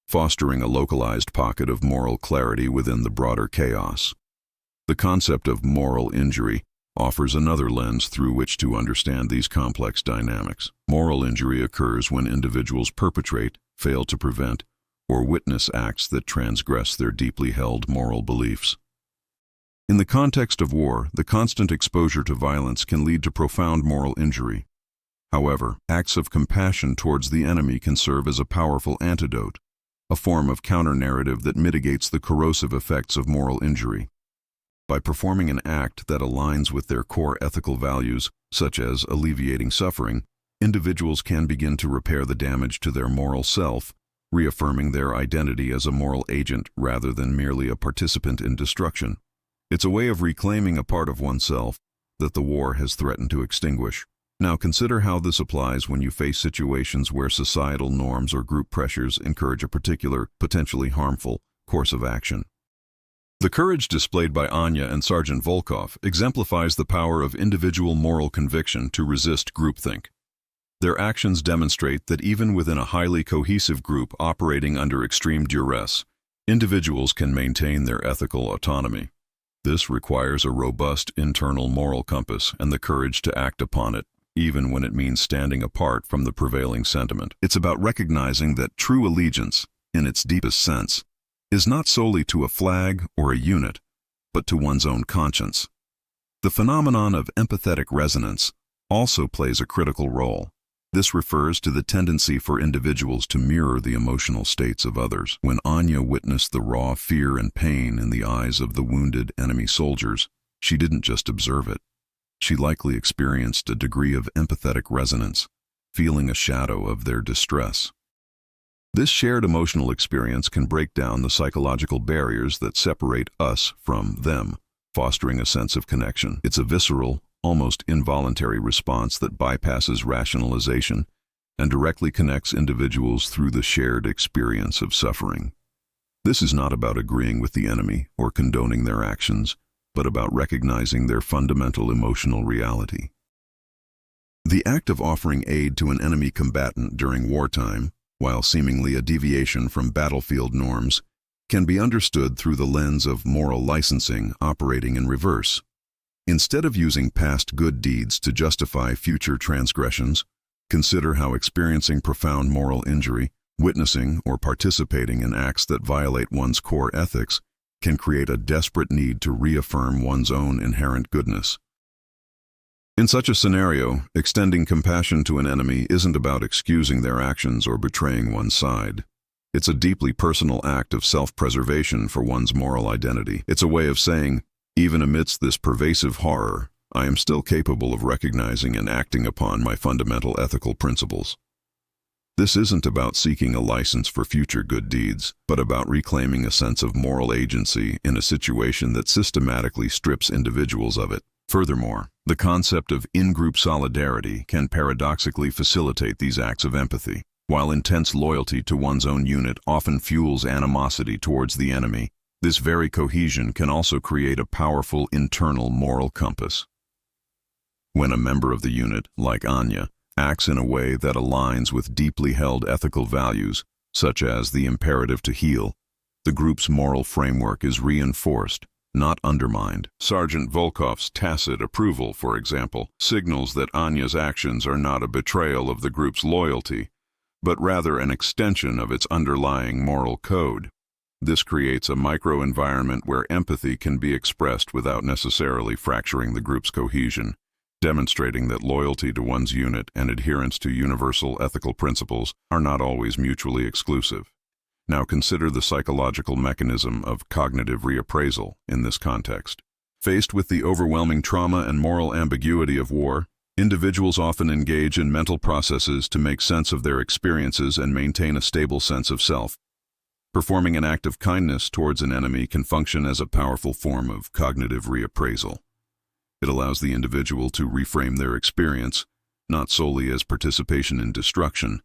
fostering a localized pocket of moral clarity within the broader chaos. The concept of moral injury offers another lens through which to understand these complex dynamics. Moral injury occurs when individuals perpetrate, fail to prevent, or witness acts that transgress their deeply held moral beliefs. In the context of war, the constant exposure to violence can lead to profound moral injury. However, acts of compassion towards the enemy can serve as a powerful antidote, a form of counter-narrative that mitigates the corrosive effects of moral injury. By performing an act that aligns with their core ethical values, such as alleviating suffering, individuals can begin to repair the damage to their moral self, reaffirming their identity as a moral agent rather than merely a participant in destruction. It's a way of reclaiming a part of oneself that the war has threatened to extinguish. Now consider how this applies when you face situations where societal norms or group pressures encourage a particular, potentially harmful, course of action. The courage displayed by Anya and Sergeant Volkov exemplifies the power of individual moral conviction to resist groupthink. Their actions demonstrate that even within a highly cohesive group operating under extreme duress, individuals can maintain their ethical autonomy. This requires a robust internal moral compass and the courage to act upon it, even when it means standing apart from the prevailing sentiment. It's about recognizing that true allegiance, in its deepest sense, is not solely to a flag or a unit, but to one's own conscience. The phenomenon of empathetic resonance also plays a critical role. This refers to the tendency for individuals to mirror the emotional states of others. When Anya witnessed the raw fear and pain in the eyes of the wounded enemy soldiers, she didn't just observe it. She likely experienced a degree of empathetic resonance, feeling a shadow of their distress. This shared emotional experience can break down the psychological barriers that separate us from them, fostering a sense of connection. It's a visceral, almost involuntary response that bypasses rationalization and directly connects individuals through the shared experience of suffering. This is not about agreeing with the enemy or condoning their actions, but about recognizing their fundamental emotional reality. The act of offering aid to an enemy combatant during wartime, while seemingly a deviation from battlefield norms, can be understood through the lens of moral licensing operating in reverse. Instead of using past good deeds to justify future transgressions, consider how experiencing profound moral injury, witnessing or participating in acts that violate one's core ethics, can create a desperate need to reaffirm one's own inherent goodness. In such a scenario, extending compassion to an enemy isn't about excusing their actions or betraying one's side. It's a deeply personal act of self-preservation for one's moral identity. It's a way of saying, even amidst this pervasive horror, I am still capable of recognizing and acting upon my fundamental ethical principles. This isn't about seeking a license for future good deeds, but about reclaiming a sense of moral agency in a situation that systematically strips individuals of it. Furthermore, the concept of in-group solidarity can paradoxically facilitate these acts of empathy. While intense loyalty to one's own unit often fuels animosity towards the enemy, this very cohesion can also create a powerful internal moral compass. When a member of the unit, like Anya, acts in a way that aligns with deeply held ethical values, such as the imperative to heal, the group's moral framework is reinforced, not undermined. Sergeant Volkov's tacit approval, for example, signals that Anya's actions are not a betrayal of the group's loyalty, but rather an extension of its underlying moral code. This creates a microenvironment where empathy can be expressed without necessarily fracturing the group's cohesion, demonstrating that loyalty to one's unit and adherence to universal ethical principles are not always mutually exclusive. Now consider the psychological mechanism of cognitive reappraisal in this context. Faced with the overwhelming trauma and moral ambiguity of war, individuals often engage in mental processes to make sense of their experiences and maintain a stable sense of self. Performing an act of kindness towards an enemy can function as a powerful form of cognitive reappraisal. It allows the individual to reframe their experience, not solely as participation in destruction,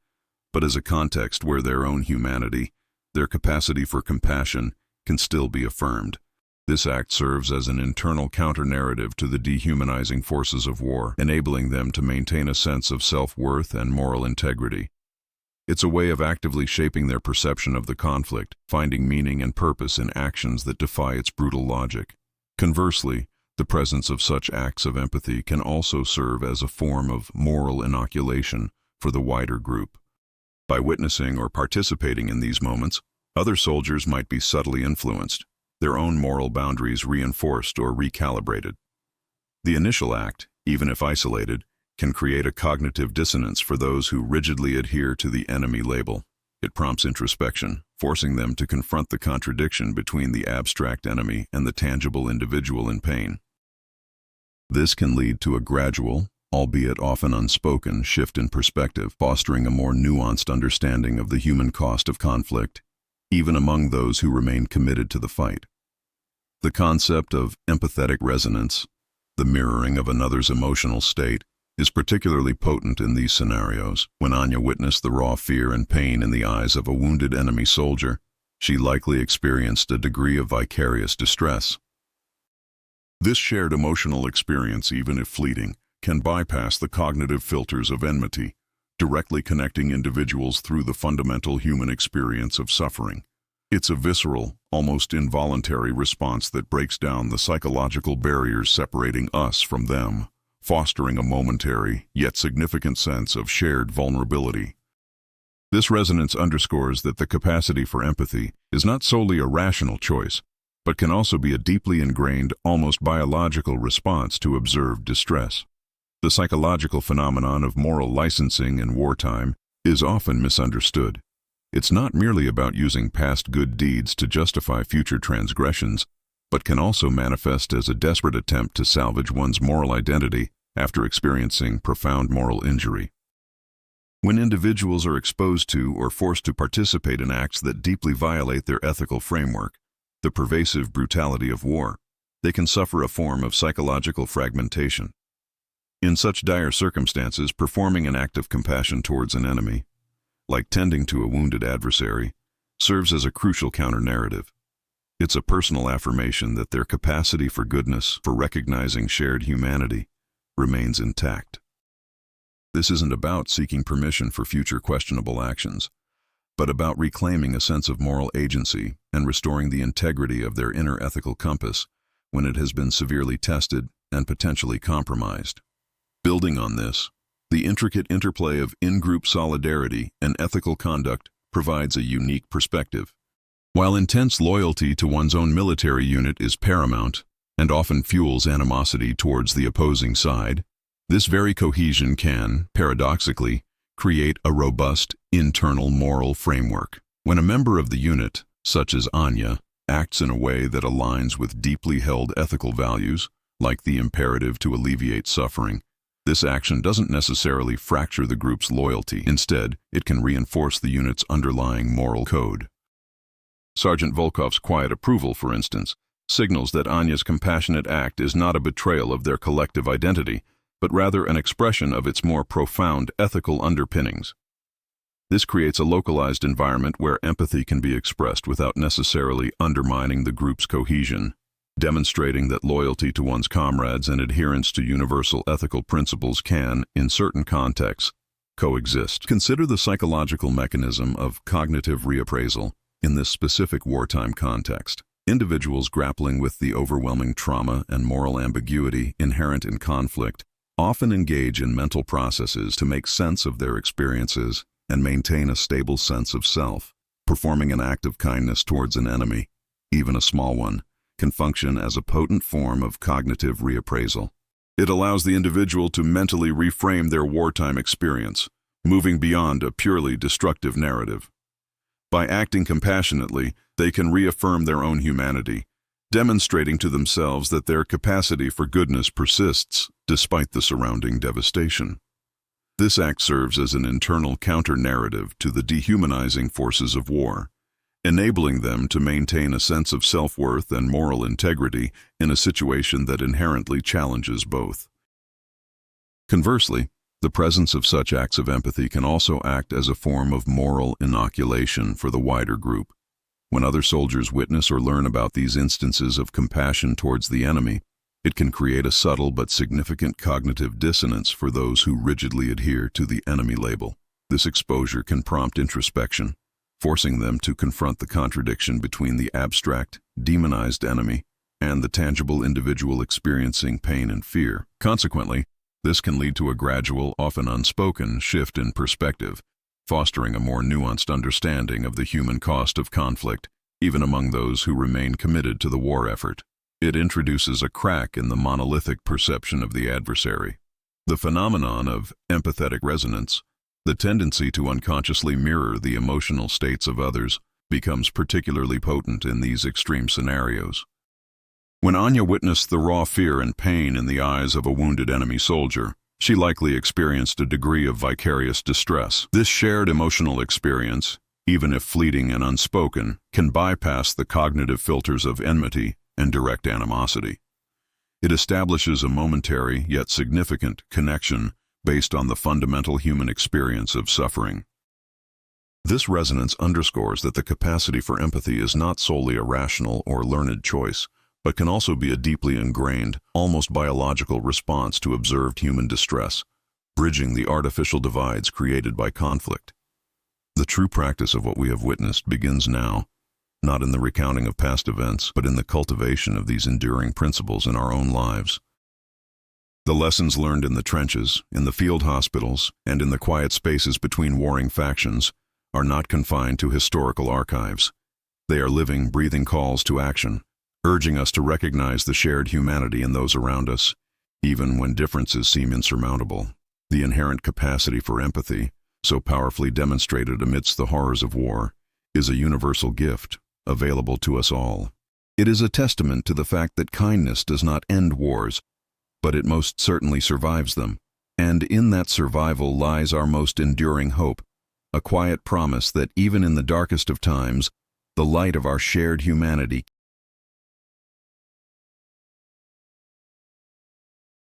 but as a context where their own humanity, their capacity for compassion, can still be affirmed. This act serves as an internal counter-narrative to the dehumanizing forces of war, enabling them to maintain a sense of self-worth and moral integrity. It's a way of actively shaping their perception of the conflict, finding meaning and purpose in actions that defy its brutal logic. Conversely, the presence of such acts of empathy can also serve as a form of moral inoculation for the wider group. By witnessing or participating in these moments, other soldiers might be subtly influenced, their own moral boundaries reinforced or recalibrated. The initial act, even if isolated, can create a cognitive dissonance for those who rigidly adhere to the enemy label. It prompts introspection, forcing them to confront the contradiction between the abstract enemy and the tangible individual in pain. This can lead to a gradual, albeit often unspoken, shift in perspective, fostering a more nuanced understanding of the human cost of conflict, even among those who remain committed to the fight. The concept of empathetic resonance, the mirroring of another's emotional state, is particularly potent in these scenarios. When Anya witnessed the raw fear and pain in the eyes of a wounded enemy soldier, she likely experienced a degree of vicarious distress. This shared emotional experience, even if fleeting, can bypass the cognitive filters of enmity, directly connecting individuals through the fundamental human experience of suffering. It's a visceral, almost involuntary response that breaks down the psychological barriers separating us from them, fostering a momentary, yet significant sense of shared vulnerability. This resonance underscores that the capacity for empathy is not solely a rational choice, but can also be a deeply ingrained, almost biological response to observed distress. The psychological phenomenon of moral licensing in wartime is often misunderstood. It's not merely about using past good deeds to justify future transgressions, but can also manifest as a desperate attempt to salvage one's moral identity after experiencing profound moral injury. When individuals are exposed to or forced to participate in acts that deeply violate their ethical framework, the pervasive brutality of war, they can suffer a form of psychological fragmentation. In such dire circumstances, performing an act of compassion towards an enemy, like tending to a wounded adversary, serves as a crucial counter-narrative. It's a personal affirmation that their capacity for goodness, for recognizing shared humanity, remains intact. This isn't about seeking permission for future questionable actions, but about reclaiming a sense of moral agency and restoring the integrity of their inner ethical compass when it has been severely tested and potentially compromised. Building on this, the intricate interplay of in-group solidarity and ethical conduct provides a unique perspective. While intense loyalty to one's own military unit is paramount and often fuels animosity towards the opposing side, this very cohesion can, paradoxically, create a robust internal moral framework. When a member of the unit, such as Anya, acts in a way that aligns with deeply held ethical values, like the imperative to alleviate suffering, This action doesn't necessarily fracture the group's loyalty. Instead, it can reinforce the unit's underlying moral code. Sergeant Volkov's quiet approval, for instance, signals that Anya's compassionate act is not a betrayal of their collective identity, but rather an expression of its more profound ethical underpinnings. This creates a localized environment where empathy can be expressed without necessarily undermining the group's cohesion, demonstrating that loyalty to one's comrades and adherence to universal ethical principles can, in certain contexts, coexist. Consider the psychological mechanism of cognitive reappraisal in this specific wartime context. Individuals grappling with the overwhelming trauma and moral ambiguity inherent in conflict often engage in mental processes to make sense of their experiences and maintain a stable sense of self. Performing an act of kindness towards an enemy, even a small one, can function as a potent form of cognitive reappraisal. It allows the individual to mentally reframe their wartime experience, moving beyond a purely destructive narrative. By acting compassionately, they can reaffirm their own humanity, demonstrating to themselves that their capacity for goodness persists despite the surrounding devastation. This act serves as an internal counter-narrative to the dehumanizing forces of war, enabling them to maintain a sense of self-worth and moral integrity in a situation that inherently challenges both. Conversely, the presence of such acts of empathy can also act as a form of moral inoculation for the wider group. When other soldiers witness or learn about these instances of compassion towards the enemy, it can create a subtle but significant cognitive dissonance for those who rigidly adhere to the enemy label. This exposure can prompt introspection, forcing them to confront the contradiction between the abstract, demonized enemy and the tangible individual experiencing pain and fear. Consequently, this can lead to a gradual, often unspoken, shift in perspective, fostering a more nuanced understanding of the human cost of conflict, even among those who remain committed to the war effort. It introduces a crack in the monolithic perception of the adversary. The phenomenon of empathetic resonance, the tendency to unconsciously mirror the emotional states of others, becomes particularly potent in these extreme scenarios. When Anya witnessed the raw fear and pain in the eyes of a wounded enemy soldier, she likely experienced a degree of vicarious distress. This shared emotional experience, even if fleeting and unspoken, can bypass the cognitive filters of enmity and direct animosity. It establishes a momentary yet significant connection based on the fundamental human experience of suffering. This resonance underscores that the capacity for empathy is not solely a rational or learned choice, but can also be a deeply ingrained, almost biological response to observed human distress, bridging the artificial divides created by conflict. The true practice of what we have witnessed begins now, not in the recounting of past events, but in the cultivation of these enduring principles in our own lives. The lessons learned in the trenches, in the field hospitals, and in the quiet spaces between warring factions are not confined to historical archives. They are living, breathing calls to action, urging us to recognize the shared humanity in those around us, even when differences seem insurmountable. The inherent capacity for empathy, so powerfully demonstrated amidst the horrors of war, is a universal gift, available to us all. It is a testament to the fact that kindness does not end wars, but it most certainly survives them, and in that survival lies our most enduring hope, a quiet promise that even in the darkest of times, the light of our shared humanity